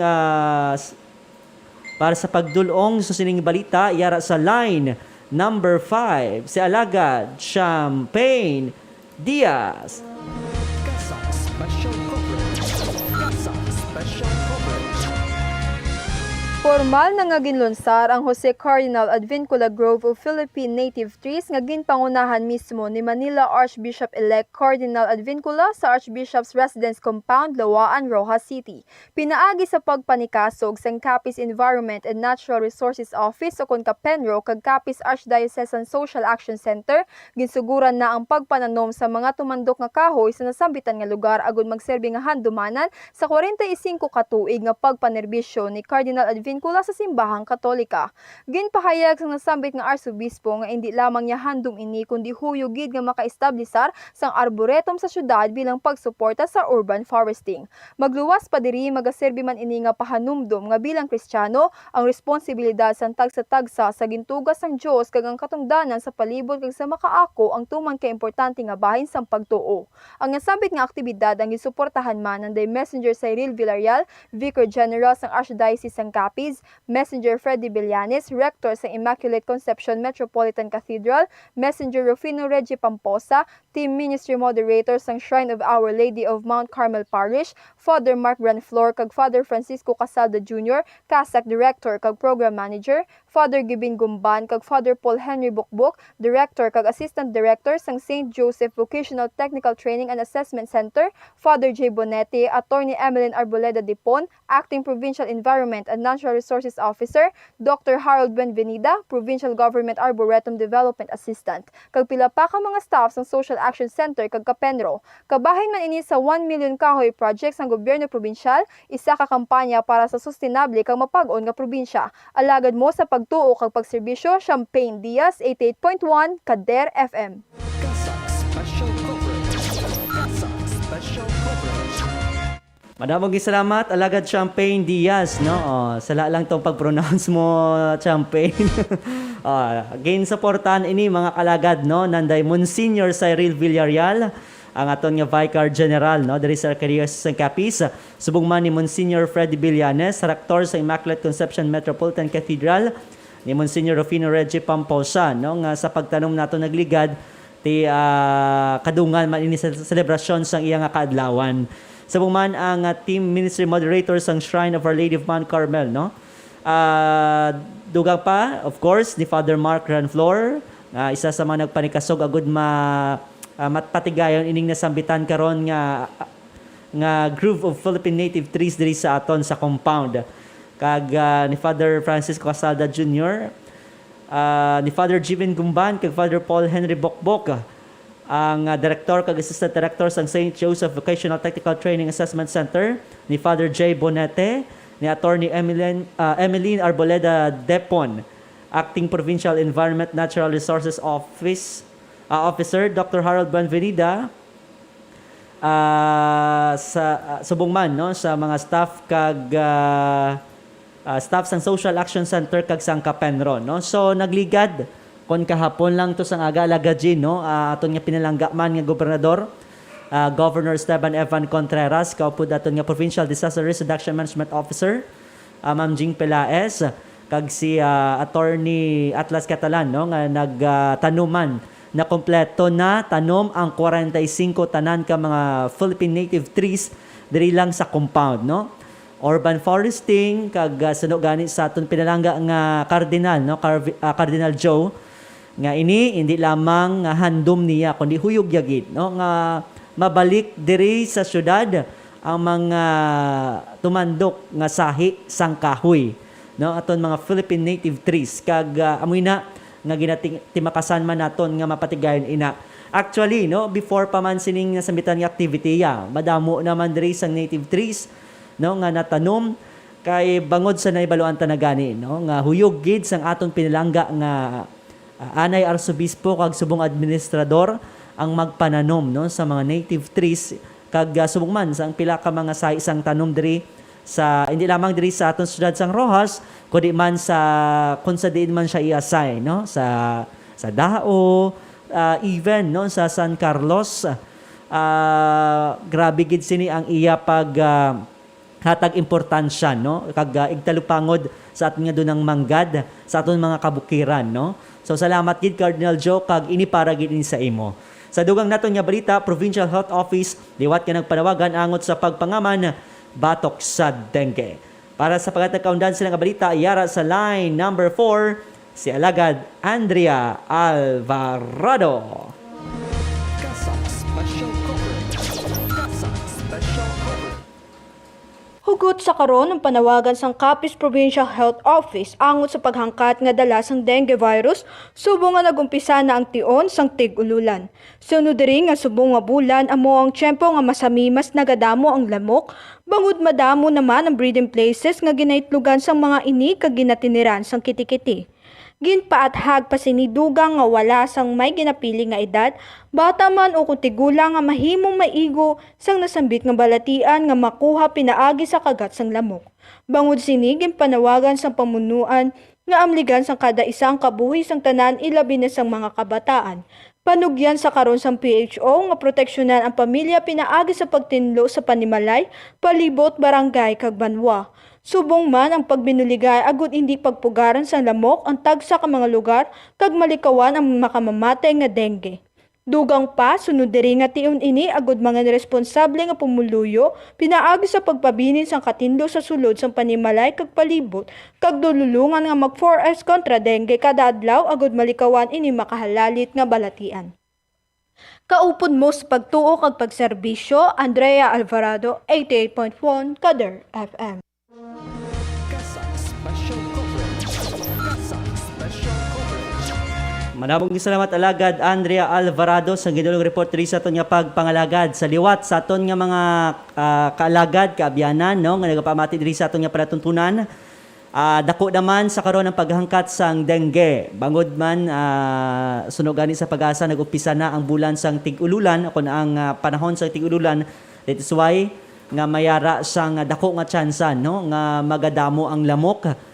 sa sining balita, yara sa line number 5 si alagad Champagne Diaz. Formal na nga ginlunsar ang Jose Cardinal Advincula Grove of Philippine Native Trees nga ginpangunahan mismo ni Manila Archbishop-elect Cardinal Advincula sa Archbishop's Residence Compound, Lawaan, Rojas City. Pinaagi sa pagpanikasog sa Capiz Environment and Natural Resources Office o kon Kapenro kag Capiz Archdiocesan Social Action Center, ginsuguran na ang pagpananom sa mga tumandok nga kahoy sa nasambitan nga lugar agud magserbi nga handumanan sa 45 ka tuig nga pagpanerbisyo ni Cardinal Advincula sa simbahang Katolika. Ginpahayag sa nasambit nga Arsobispo nga hindi lamang niya handom ini kundi huyog gid nga makaestablisar sang arboretum sa syudad bilang pagsuporta sa urban foresting. Magluwas pa diri magaserbi man ini nga pahanumdom nga bilang Kristiyano ang responsibilidad sang tagsa-tagsa sa gintugas sang Dios kag ang katungdanan sa palibot kag sa makaako ang tuman ka importante nga bahin sang pagtuo. Ang nasambit nga aktibidad ang gisuportahan man ng Messenger Cyril Villarreal, Vicar General sang Archdiocese sang Capiz, Messenger Freddy Villanes, Rector sa Immaculate Conception Metropolitan Cathedral, Messenger Rufino Reggie Pamposa, Team Ministry Moderator sang Shrine of Our Lady of Mount Carmel Parish, Father Mark Branflor kag Father Francisco Casalda Jr., Kasak Director kag Program Manager, Father Gibin Gumban kag Father Paul Henry Bukbuk, Director kag Assistant Director sang St. Joseph Vocational Technical Training and Assessment Center, Father J. Bonetti, Attorney Emeline Arboleda Dipon, Acting Provincial Environment and Natural Resources Officer, Dr. Harold Benvenida, Provincial Government Arboretum Development Assistant, kag pila pa ka mga staff sang Social Action Center kag Kapenro. Kabahin man ini sa 1 million kahoy project sang gobyerno probinsyal, isa ka kampanya para sa sustainable kag mapag-on nga probinsya. Alagad mo sa pagtuo kag pagserbisyo, Champagne Diaz, 88.1 Kader FM. Madamong salamat alagad Champagne Diaz no. Sala lang tong pag-pronounce mo Champagne. Again supportan ini mga kalagad no nanday Monsignor Cyril Villarreal ang aton nga Vicar General no diri sa Archdiocese ng Capiz. Subong man ni Monsignor Freddy Villanes, Rector sa Immaculate Conception Metropolitan Cathedral, ni Monsignor Rufino Reggie Pamposa no nga sa pagtanom nato nagligad ti kadungan man ini sa selebrasyon sang iya nga kaadlawan. Subong man ang Team Ministry Moderator sang Shrine of Our Lady of Mount Carmel no. Dugang pa of course ni Father Mark Ranflor, isa sa mga nagpanikasog agud matpatigayon ining nasambitan karon nga Grove of Philippine Native Trees diri sa aton sa compound. Kag ni Father Francisco Casalda Jr., ni Father Gibin Gumban kag Father Paul Henry Bokbok, ang Director kag Assistant Director sang St. Joseph Vocational Technical Training Assessment Center, ni Father J. Bonete, ni Attorney Emeline Arboleda Depon, Acting Provincial Environment Natural Resources Officer Dr. Harold Banvenida, sa subong man no sa mga staff kag staff sang Social Action Center kag sang Kapenron no. So nagligad kon kahapon lang to sang aga-alaga Jin no aton nga pinalangga man nga gobernador Governor Esteban Evan Contreras kaupod aton nga Provincial Disaster Risk Reduction Management Officer Ma'am Jing Pelaez kag si Attorney Atlas Catalan no nga nagtanuman na kompleto na tanom ang 45 tanan ka mga Philippine native trees diri lang sa compound no. Urban foresting kag suno gani sa aton pinalangga nga Cardinal no Cardinal Joe nga ini hindi lamang nga handom niya kundi huyog yagid no nga mabalik diri sa syudad ang mga tumandok nga sahi sang kahoy no aton mga Philippine native trees kag amoy na nga ginatimakassan man naton nga mapatigayon ina. Actually no before pa man sining nasambitan nga activity madamo naman diri sang native trees no nga natanom kay bangod sa naibaluan ta na gani no nga huyog gid sang aton pinalangga nga anay arsobispo kag subong administrador ang magpananom no sa mga native trees kag subong man sang pila ka mga sa isang tanom diri sa hindi lamang diri sa aton syudad sang Rojas kundi man sa kung sa diin man siya i-assign no sa Dao even no sa San Carlos grabe gid sini ang iya pag hatag importansya no kag igtalupangod sa aton nga dunang manggad sa aton mga kabukiran no. So salamat gid Cardinal Joe kag ini para gid ini sa imo. Sa dugang naton nga balita, Provincial Health Office liwat ka nagpanawagan angot sa pagpangaman batok sa dengue. Para sa pagkatakaundan sila nga balita, yara sa line number 4 si Alagad Andrea Alvarado. Hugot sa karon ng panawagan sang Capiz Provincial Health Office angot sa paghangkat nga dala sang dengue virus subong nga nagumpisa na ang tion sang tig-ululan. Sunod diri nga subong nga bulan amo ang tiyempo nga masami mas nagadamo ang lamok bangod madamo naman ang breeding places nga ginaitlugan sang mga ini kag ginatiniran sang kitikiti. Ginpaathag pa sinidugang nga wala sang may ginapili nga edad, bata man o kung tigulang nga mahimong maigo sang nasambit nga balatian nga makuha pinaagi sa kagat sang lamok. Bangod sini ginpanawagan sang pamunuan nga amligan sang kada isang kabuhi sang tanan ilabi na sang mga kabataan. Panugyan sa karon sang PHO nga proteksyonan ang pamilya pinaagi sa pagtinlo sa panimalay, palibot, barangay kag banwa. Subong man ang pagbinuligay agud hindi pagpugaran sa lamok ang tagsa ka mga lugar kag malikawan ang makamamatay nga dengue. Dugang pa sunod diri nga tion ini agud mga responsable nga pumuluyo pinaagi sa pagpabilin sang katindo sa sulod sang panimalay kag palibot kag dululungan nga mag 4S kontra dengue kada adlaw agud malikawan ini makahalalit nga balatian. Kaupod mo sa pagtuo kag pagserbisyo, Andrea Alvarado, 88.1 Kader FM. Manabong salamat Alagad Andrea Alvarado sa gidulong report diri sa aton nga pagpangalagad sa liwat sa aton nga mga kaalagad kaabyanan no nga nagapamati diri sa aton nga palatuntunan. Dako naman sa karon ng paghangkat sang dengue. Bangod man sunog gani sa pag-asa nag-umpisa na ang bulan sang tig-ululan kun ang panahon sang tig-ululan. That is why nga mayara sang dako nga tsansan no nga magadamo ang lamok.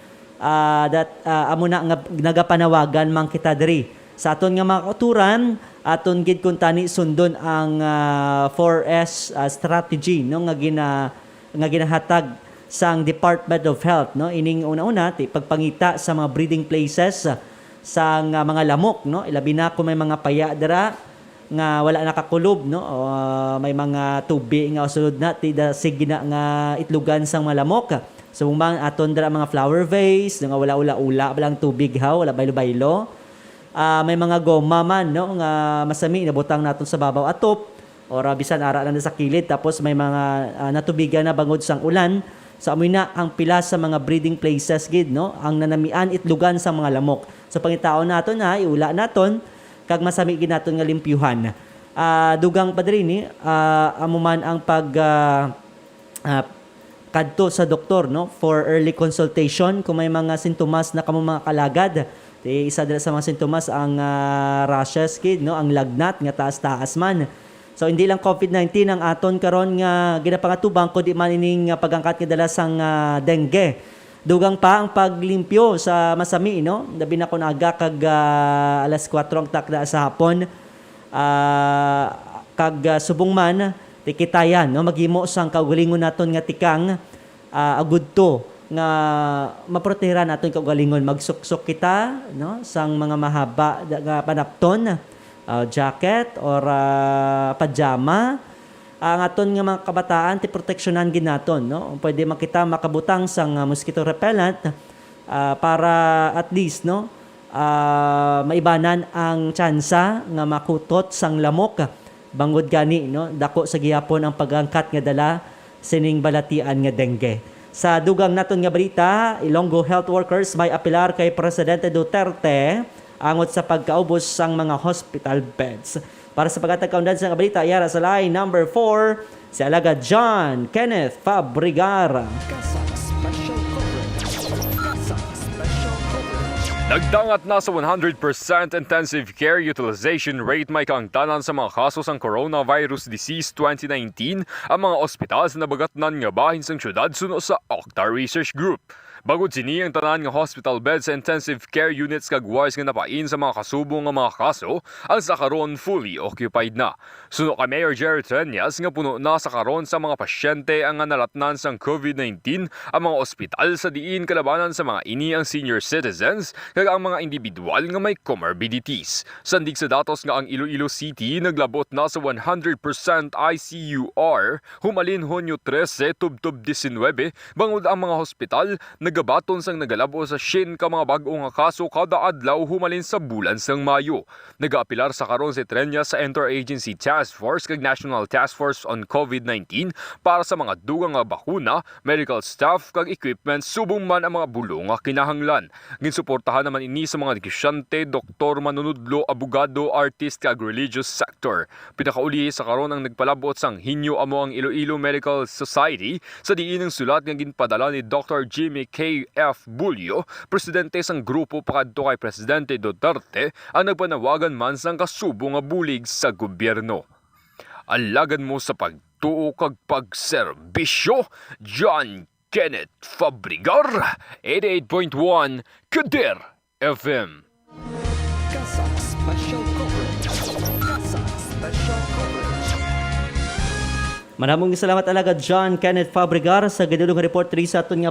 Amo na nga nagapanawagan man kita diri sa aton nga mga kauturan aton gid kun tani sundon ang 4S strategy no nga ginahatag sang Department of Health no ining una-una ti pagpangita sa mga breeding places sang mga lamok no ilabi na kung may mga paya dira nga wala nakakulob no may mga tubi nga sulod na ti sige na nga itlugan sang mga lamok. So bang aton dira mga flower vase nga wala ula-ula balang tubig wala baylo-baylo. May mga goma man no nga masami nabutang naton sa babaw atop or bisan ara na sa kilid tapos may mga natubigan na bangod sang ulan. So amoy na ang pila sa mga breeding places gid no ang nanamian itlugan sa mga lamok. So pangitaon naton iula naton kag masami gid naton nga limpyuhan. Dugang pa diri ni amo man ang pag kadto sa doktor no for early consultation kung may mga sintomas na kamo mga kalagad Isa dala sa mga sintomas ang rashes kid, no, ang lagnat nga taas-taas man. So hindi lang COVID-19 ang aton karon nga ginapangatubang kundi man ining pagangkat nga dala sang dengue. Dugang pa ang paglimpyo sa masami, no? Labi na kun aga kag alas 4 ang takda sa hapon. Kag subong man tikitayan, no, maghimo sang kaugalingon naton nga tikang agudto nga maproteheran naton kaugalingon, magsuksok kita, no, sang mga mahaba nga panapton, jacket or pajama. Ang aton nga mga kabataan ti proteksyonan ginaton, no, pwede makita makabutang sang mosquito repellent para at least, no, maibanan ang tsansa nga makutot sang lamok. Bangod gani, no, dako sa gihapon ang pagangkat nga dala sining balatian nga dengue. Sa dugang naton nga balita, Ilonggo health workers may apilar kay Presidente Duterte angot sa pagkaubos sang mga hospital beds. Para sa pagkatagkaundan sa nga balita, yara sa line number 4, si Alagad John Kenneth Fabrigar. Nagdangat na sa 100% intensive care utilization rate may kaangtanan sa mga kaso sang coronavirus disease 2019 ang mga ospital sa nabagatnan nga bahin sang syudad suno sa Octa Research Group. Bagod sini ang tanan nga hospital beds sa intensive care units kag wards nga napain sa mga kasubong nga mga kaso ang sa karon fully occupied na. Suno kay Mayor Jerry Treñas nga puno na sa karon sa mga pasyente ang nalatnan sang COVID-19 ang mga ospital sa diin kalabanan sa mga ini ang senior citizens kag ang mga individual nga may comorbidities. Sandig sa datos nga ang Iloilo City naglabot na sa 100% ICUR humalin Hunyo 13 tubtob 19 bangod ang mga hospital nagabaton sang nagalabo sa shin ka mga bag-o nga kaso kada adlaw humalin sa bulan sang Mayo. Nagaapilar sa karon si Treñas sa Interagency Task Force kag National Task Force on COVID-19 para sa mga dugang nga bakuna, medical staff kag equipment subong man ang mga bulong nga kinahanglan. Ginsuportahan naman ini sa mga negosyante, doktor, manunudlo, abogado, artist kag religious sector. Pinakauli sa karon ang nagpalabot sang hinyo amo ang Iloilo Medical Society sa diin ng sulat nga ginpadala ni Dr. Jimmy K.F. Bulyo, presidente sang grupo pakadto kay Presidente Duterte, ang nagpanawagan man sang kasubo nga bulig sa gobyerno. Alagan mo sa pagtuo kag pagserbisyo, John Kenneth Fabrigar, 88.1 Kader FM. Maraming salamat alaga John Kenneth Fabrigar sa gadulong report ri sa aton nga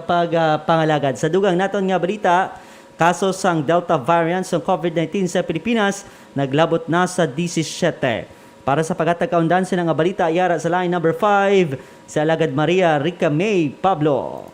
pangalagad. Sa dugang naton nga balita, kaso sang Delta variant sa COVID-19 sa Pilipinas naglabot na sa 17. Para sa pagkatagkaundan sa nga balita, yara sa line number 5, si alagad Maria Rica May Pablo.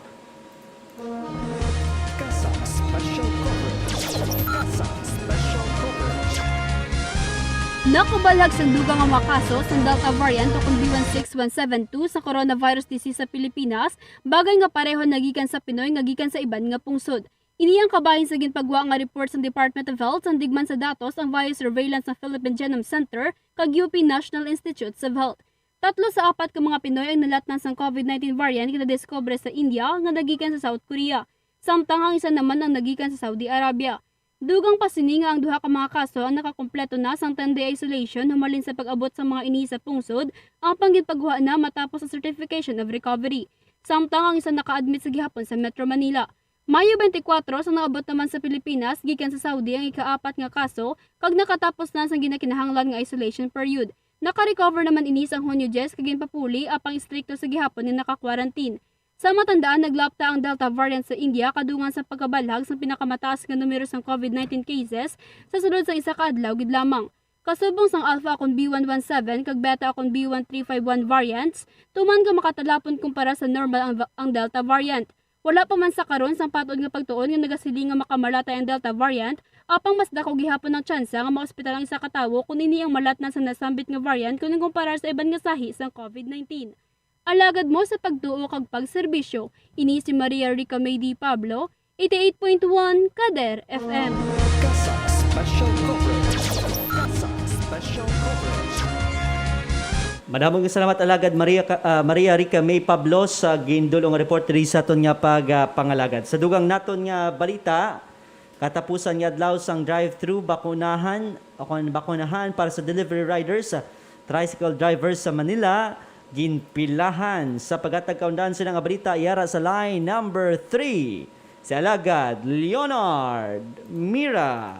Nakubalag sa dugang nga mga kaso sa Delta variant o kung B16172 sa coronavirus disease sa Pilipinas, bagay nga pareho nagikan sa Pinoy nagikan sa iban nga pungsod. Iniyang kabahin sa ginpagwa nga report sa Department of Health ang digman sa datos ang biosurveillance ng Philippine Genome Center kag UP National Institutes of Health. 3 sa 4 ka mga Pinoy ang nalatnan sa COVID-19 variant nga nadiskubre sa India nga nagikan sa South Korea. Samtang ang isa naman ang nagikan sa Saudi Arabia. Dugang pasini nga ang duha ka mga kaso ang nakakumpleto na sang 10-day isolation humalin sa pag-abot sa mga ini sa pungsod ang panggitpagwa na matapos ang certification of recovery. Samtang ang isa naka-admit sa gihapon sa Metro Manila. Mayo 24 sang naabot naman sa Pilipinas gikan sa Saudi ang ika-4 nga kaso kag nakatapos na sang ginakinahanglan nga isolation period. Naka-recover naman ini sang Hunyo 10 kag ginpapuli apang istrikto sa gihapon ni naka-quarantine. Sa matandaan, naglapta ang Delta variant sa India kadungan sa pagkabalag sa pinakamataas nga numero ng COVID-19 cases sa sunod sa isa ka adlaw gid lamang. Kasubong sang Alpha akong B117 kag Beta akong B1351 variants, tuman nga makatalapon kumpara sa normal ang Delta variant. Wala pa man sa karon sang patod nga pagtuon nga nagasiling nga makamalatay ang Delta variant, apang mas dako gihapon ng tsansa nga maospital ang isa ka tawo kun ini ang malatnan sa nasambit nga variant kung kumpara sa iban nga sahi sang COVID-19. Alagad mo sa pagtuo kag pagserbisyo, ini si Maria Rica May D. Pablo, 88.1 Kader FM. Madamong salamat alagad Maria Rica May Pablo sa gindulong report ri sa aton nga pangalagad. Sa dugang naton nga balita, Katapusan nga adlaw sang drive-thru bakunahan para sa delivery riders, tricycle drivers sa Manila ginpilahan sa pagatagkaundan sila nga balita yara sa line number 3 si alagad Leonard Mira.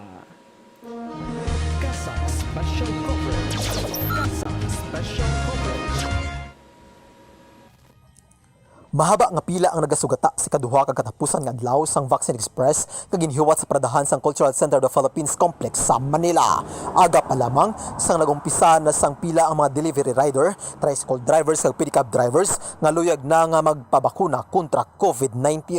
Mahaba nga pila ang nagasugata sa kaduha kag katapusan nga adlaw sang Vaccine Express kag ginhiwat sa paradahan sang Cultural Center of the Philippines Complex sa Manila. Aga pa lamang sang nagumpisa na sang pila ang mga delivery rider, tricycle drivers kag pedicab drivers nga luyag na nga magpabakuna kontra COVID-19.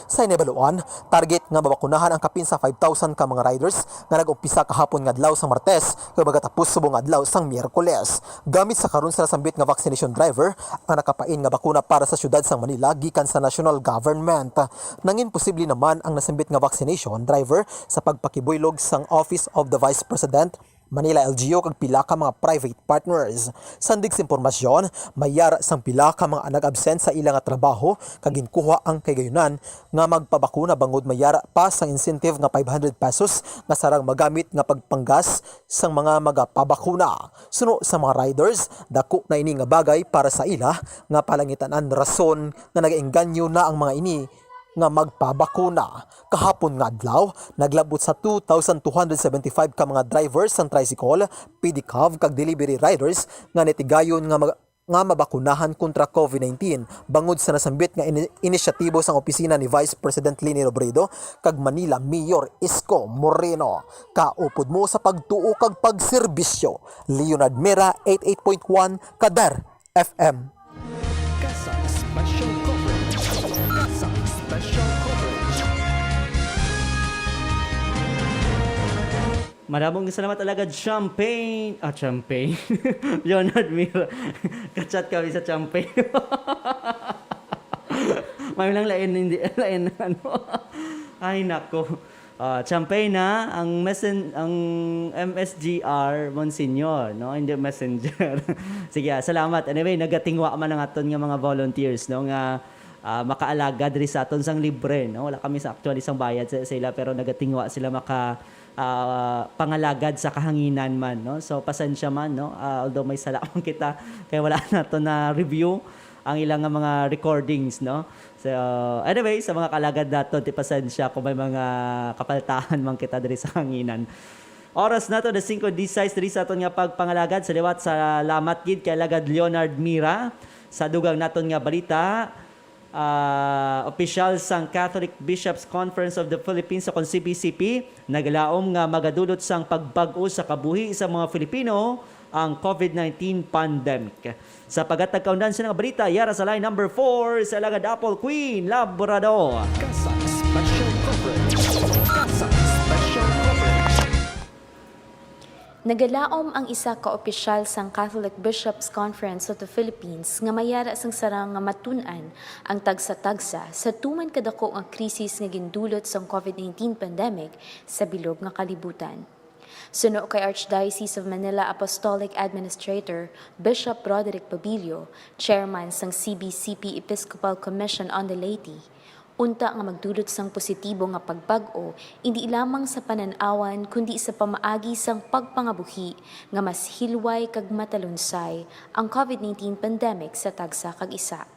Sa inabaluan, target nga mabakunahan ang kapin sa 5,000 ka mga riders nga nagumpisa kahapon nga adlaw sang Martes kag magatapos subong adlaw sang Miyerkules. Gamit sa karon sa sambit nga vaccination driver ang nakapain nga bakuna para sa syudad sang Manila gikan sa national government. Nangin posible naman ang nasambit nga vaccination driver sa pagpakibuylog sang Office of the Vice President, Manila LGU kag pila ka mga private partners. Sandig sa impormasyon, mayara sang pila ka mga nag-absent sa ilang nga trabaho kag ginkuha ang kaygayonan nga magpabakuna bangod mayara pa sang incentive nga 500 pesos nga sarang magamit nga pagpanggas sang mga magapabakuna. Suno sa mga riders, dako na ini nga bagay para sa ila nga palangitanan rason nga nagaengganyo na ang mga ini nga magpabakuna. Kahapon nga adlaw, naglabot sa 2,275 ka mga drivers ng tricycle, pedicab kag delivery riders nga nitigayon nga mabakunahan kontra COVID-19 bangod sa nasambit nga inisyatibo sang opisina ni Vice President Leni Robredo kag Manila Mayor Isko Moreno. Kaupod mo sa pagtuo kag pagserbisyo. Leonard Mera, 88.1 Kadar FM. Maraming salamat alagad Champagne. Leonard Mira. Kachat kami sa Champagne. May lang lain ano. Ay nako. Champagne na ang MSGR Monsignor, no? Hindi messenger. Sige, salamat. Anyway, nagatingwa man ang aton nga mga volunteers, no, nga makaalaga diri sa aton sang libre, no? Wala kami sa actually sang bayad sa sila pero nagatingwa sila pangalagad sa kahanginan man, no? So pasensya man, no? Although may sala man kita kaya wala nato na review ang ilang mga recordings, no? So anyway, sa mga kalagad nato ti pasensya kung may mga kapaltahan man kita diri sa hanginan. Oras na to, the 5:16 diri sa aton nga pagpangalagad. Salamat sa lamat gid kay alagad Leonard Mira sa dugang naton nga balita. Opisyal sang Catholic Bishops Conference of the Philippines sa CBCP naglaom nga magadulot sang pagbag-o sa kabuhi sa mga Filipino ang COVID-19 pandemic. Sa pagatagkaundan sa nga balita, yara sa line number 4 sa alagad Apple Queen Labrador. Nagalaom ang isa ka opisyal sang Catholic Bishops Conference of the Philippines nga mayara sang sarang nga matun-an ang tagsa-tagsa sa tuman kadako nga krisis nga gindulot sang COVID-19 pandemic sa bilog nga kalibutan. Suno kay Archdiocese of Manila Apostolic Administrator Bishop Roderick Pabilio, Chairman sang CBCP Episcopal Commission on the Laity, unta nga magdulot sang positibo nga pagbag-o hindi lamang sa pananawan kundi sa pamaagi sang pagpangabuhi nga mas hilway kag matalunsay ang COVID-19 pandemic sa tagsa kag isa.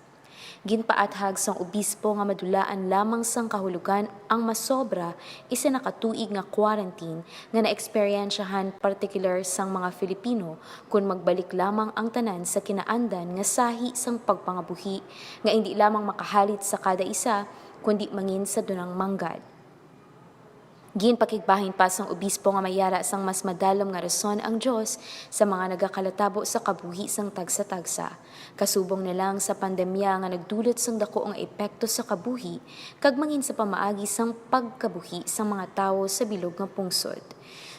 Ginpaathag sang obispo nga madulaan lamang sang kahulugan ang masobra isa nakatuig nga quarantine nga naeksperyensyahan partikular sang mga Filipino kung magbalik lamang ang tanan sa kinaandan nga sahi sang pagpangabuhi nga hindi lamang makahalit sa kada isa kundi mangin sa dunang manggad. Ginpakigbahin pa sang obispo nga mayara sang mas madalom nga rason ang Dios sa mga nagakalatabo sa kabuhi sang tagsa-tagsa. Kasubong na lang sa pandemya nga nagdulot sang dako nga epekto sa kabuhi kag mangin sa pamaagi sang pagkabuhi sa mga tawo sa bilog nga pungsod.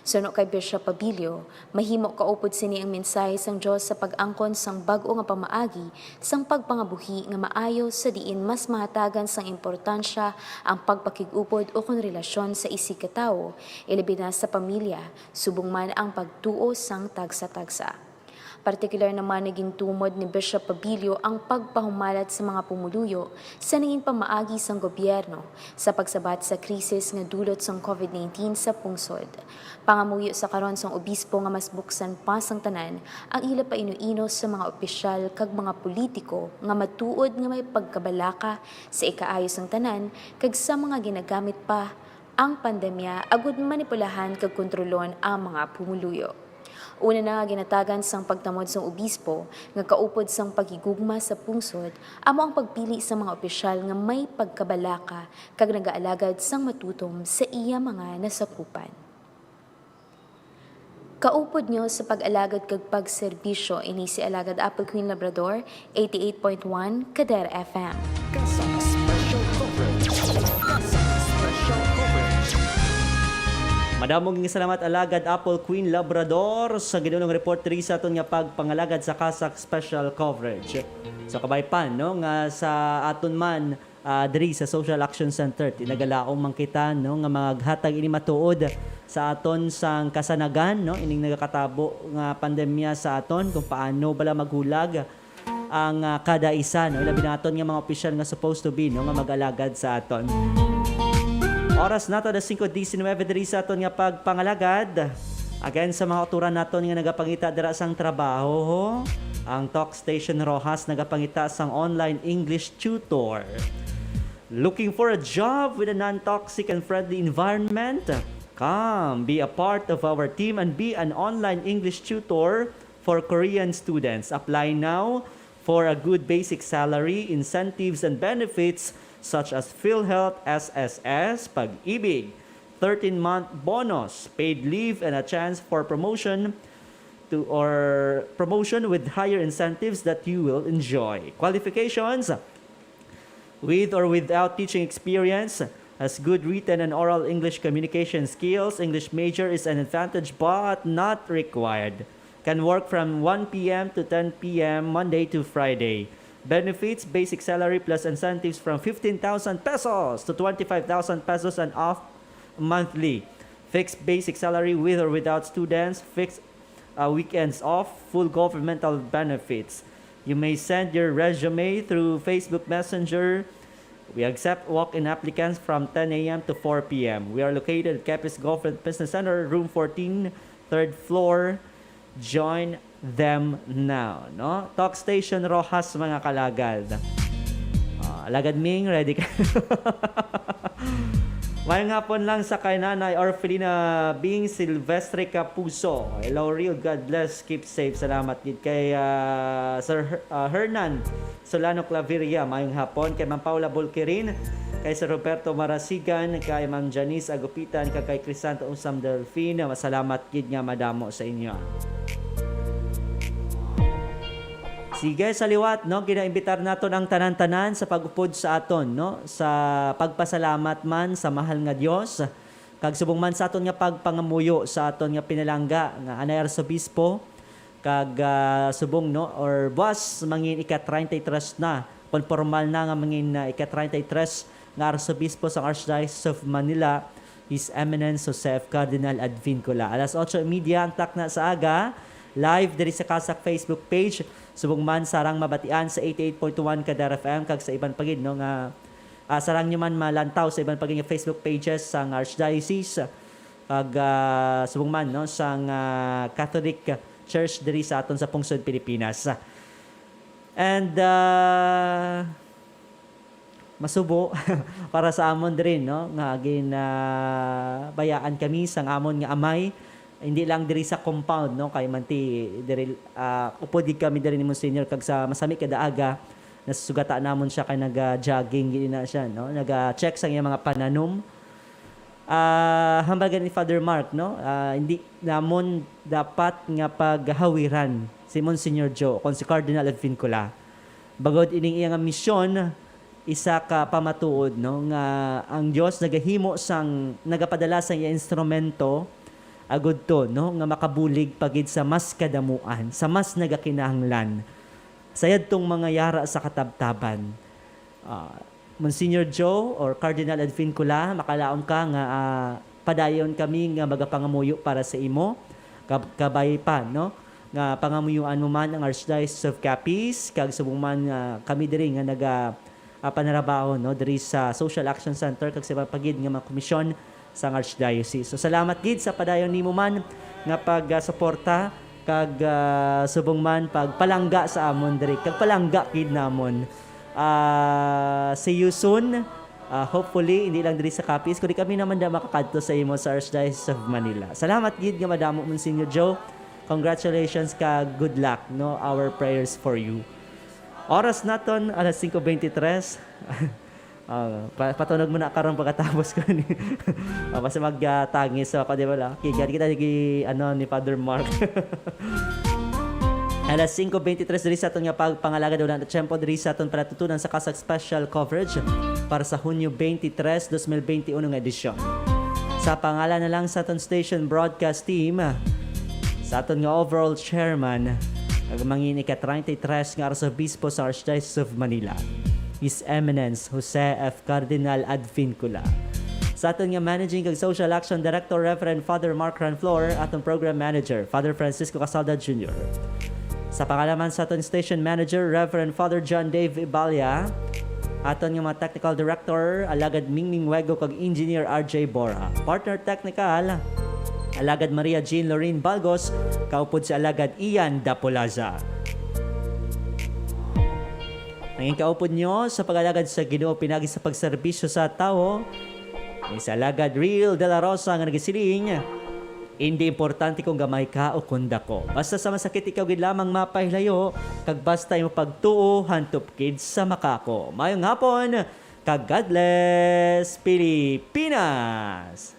Suno kay Bishop Pabilio, mahimo kaupod sini ang mensahe sang Dios sa pag-angkon sang bag-o nga pamaagi sang pagpangabuhi nga maayo sa diin mas mahatagan sang importansya ang pagpakig-upod o kon relasyon sa isig ka tawo, ilabi na sa pamilya, subong man ang pagtuo sang tagsa-tagsa. Partikular naman naging tumod ni Bishop Pabilio ang pagpahumalat sa mga pumuluyo sa nanging pamaagi sang gobyerno sa pagsabat sa krisis nga dulot sang COVID-19 sa pungsod. Pangamuyo sa karon sang obispo nga mas buksan pa sang tanan ang ila pa inuino sa mga opisyal kag mga politiko nga matuod nga may pagkabalaka sa ikaayos sang tanan kag sa mga ginagamit pa ang pandemya agud manipulahan kag kontrolon ang mga pumuluyo. Una na nga ginatagan sang pagtamod sang obispo nga kaupod sang pagigugma sa pungsod amo ang pagpili sa mga opisyal nga may pagkabalaka kag nagaalagad sang matutom sa iya mga nasakupan. Kaupod nyo sa pag-alagad kag pagserbisyo ini si Alagad Apple Queen Labrador, 88.1 Kader FM. Madamong nga salamat Alagad Apple Queen Labrador sa ginunong report diri sa aton nga pagpangalagad sa Kasak special coverage. So kabay pan no nga sa aton man diri sa Social Action Center tinagalaong mangkita no nga maghatag ini matuod sa aton sang kasanagan no ining nagakatabo nga pandemya sa aton kung paano bala maghulag ang kada isa no labi naton nga mga opisyal nga supposed to be no nga mag-alagad sa aton. Oras nato na 5:19 diri sa aton nga pagpangalagad. Again sa mga oturan naton nga nagapangita dira sang trabaho, ang Talk Station Rojas nagapangita sang online English tutor. Looking for a job with a non-toxic and friendly environment? Come, be a part of our team and be an online English tutor for Korean students. Apply now for a good basic salary, incentives, and benefits such as PhilHealth, SSS, Pag-ibig, 13-month bonus, paid leave, and a chance for promotion with higher incentives that you will enjoy. Qualifications: with or without teaching experience, has good written and oral English communication skills. English major is an advantage but not required. Can work from 1 p.m. to 10 p.m. Monday to Friday. Benefits: basic salary plus incentives from 15,000 pesos to 25,000 pesos and off monthly. Fixed basic salary with or without students. Fixed weekends off. Full governmental benefits. You may send your resume through Facebook Messenger. We accept walk-in applicants from 10 a.m. to 4 p.m. We are located at Capiz Government Business Center, room 14, 3rd floor. Join them now, no? Talk Station Rojas, mga kalagad. Alagad Ming, ready ka? Mayang hapon lang sa kay Nanay Orfelina Bing Silvestre Capuso. Hello, real, God bless, keep safe. Salamat din kay Sir Hernan Solano Claveria. Mayang hapon kay Ma'am Paula Bulquirin, kay Sir Roberto Marasigan, kay Ma'am Janice Agupitan, kay Crisanto Usam Delfin. Masalamat gid nga madamo sa inyo. Sige, sa liwat, no, ginaimbitar naton ang tanan-tanan sa pag-upod sa aton, no, sa pagpasalamat man sa mahal nga Dios, kag subong man sa aton nga pagpangamuyo sa aton nga pinalangga nga Anay Arsobispo, kag subong no or buwas mangin ika-33 na, konformal na nga mangin ika-33 nga Arsobispo sa Archdiocese of Manila, His Eminence Joseph Cardinal Advincula. Alas 8:30 ang takna sa aga, live diri sa Kasak Facebook page. Subong man sarang mabatian sa 88.1 Kader FM kag sa iban pagid no nga sarang nyo man malantaw sa iban pagid nga Facebook pages sang Archdiocese kag subong man no sang Catholic Church diri sa aton sa pungsod Pilipinas. And masubo para sa amon diri no nga bayaan kami sang amon nga amay. Hindi lang diri sa compound no kay manti diri upod gid kami diri ni Monsignor kag sa masami kada aga nasusugata namon siya kay naga-jogging gid na siya no naga-check sa iyang mga pananom. Hambagan ni Father Mark no hindi namon dapat nga paghawiran si Monsignor Joe kon si Cardinal Advincula. Bagod ining iyang misyon isa ka pamatuod no nga ang Dios nagahimo sang nagapadala sa iyang instrumento agud to no nga makabulig pagid sa mas kadamuan, sa mas nagakinahanglan. Sayad tong mga yara sa katabtaban. Monsignor Joe or Cardinal Advincula, makalaon ka nga padayon kami nga magapangamuyo para sa imo. Kabay pa no. nga pangamuyuan mo man ang Archdiocese of Capiz kag subong man kami diri nga naga panarabaho no diri sa Social Action Center kag sa pagid nga mga komisyon sa Archdiocese. So salamat gid sa padayon nimo man nga pagsuporta kag subong man pagpalangga sa amon diri kag palangga kid namon. See you soon. Hopefully hindi lang diri sa Capiz kundi kami naman da makakadto sa imo sa Archdiocese of Manila. Salamat gid nga madamo Monsignor Joe. Congratulations ka, good luck, no? Our prayers for you. Oras naton, alas 5:23. Patunog mo na karon pagkatapos ko ni. Basta magtangis ako, di ba? Kaya kita ni Father Mark. Alas 5:23 diri sa aton nga pagpangalaga daw na tiyempo diri sa aton para tutunan sa Kasag Special Coverage para sa Hunyo 23, 2021 nga edisyon. Sa pangalan na lang sa aton station broadcast team, sa aton nga overall chairman, ang mangin ika-33 nga Arsobispo sa Archdiocese of Manila, His Eminence Jose F. Cardinal Advincula. Sa aton nga Managing kag Social Action Director, Reverend Father Mark Ranflor, aton Program Manager, Father Francisco Casalda Jr. Sa pangalaman sa aton Station Manager, Reverend Father John Dave Ibalia, aton nga mga Technical Director, Alagad Mingming Wego kag Engineer RJ Bora. Partner Technical, Alagad Maria Jean Lorraine Balgos, kaupod si Alagad Ian Dapolaza. Ang kaupod nyo sa pag-alagad sa Ginoo pinagi sa pagserbisyo sa tao, ni sa Alagad Real de la Rosa nga nagisiling, hindi importante kung gamay ka o kunda ko. Basta sa masakit ikaw gid lamang mapahilayo, kag basta mo pagtuo hantop kids sa makako. Mayong hapon, kag God bless Pilipinas!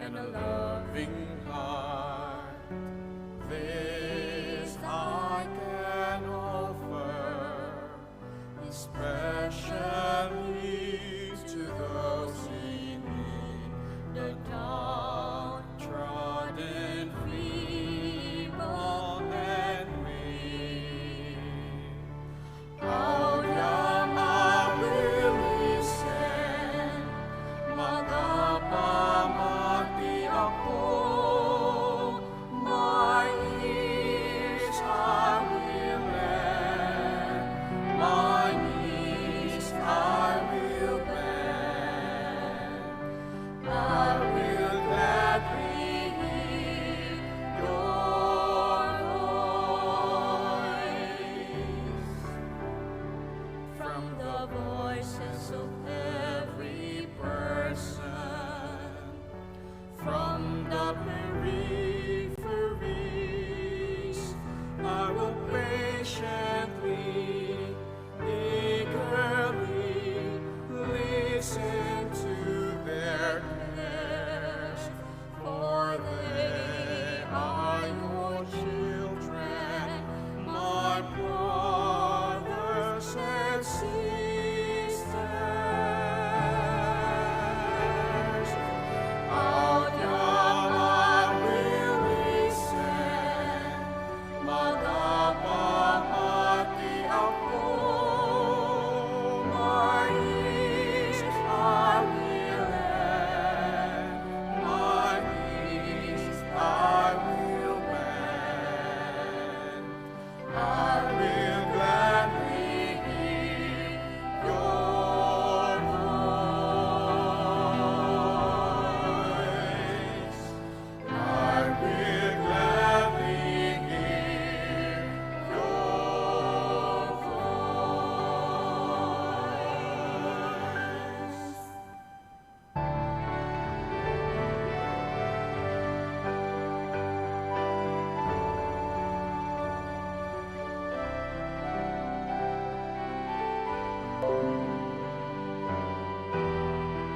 And a loving heart, this I can offer, especially to those in need, the downtrodden, feeble, and weak. How young I will listen, magapamati ako, my ears I will lend, my knees I will bend, I will gladly hear your voice from the voices of every person, from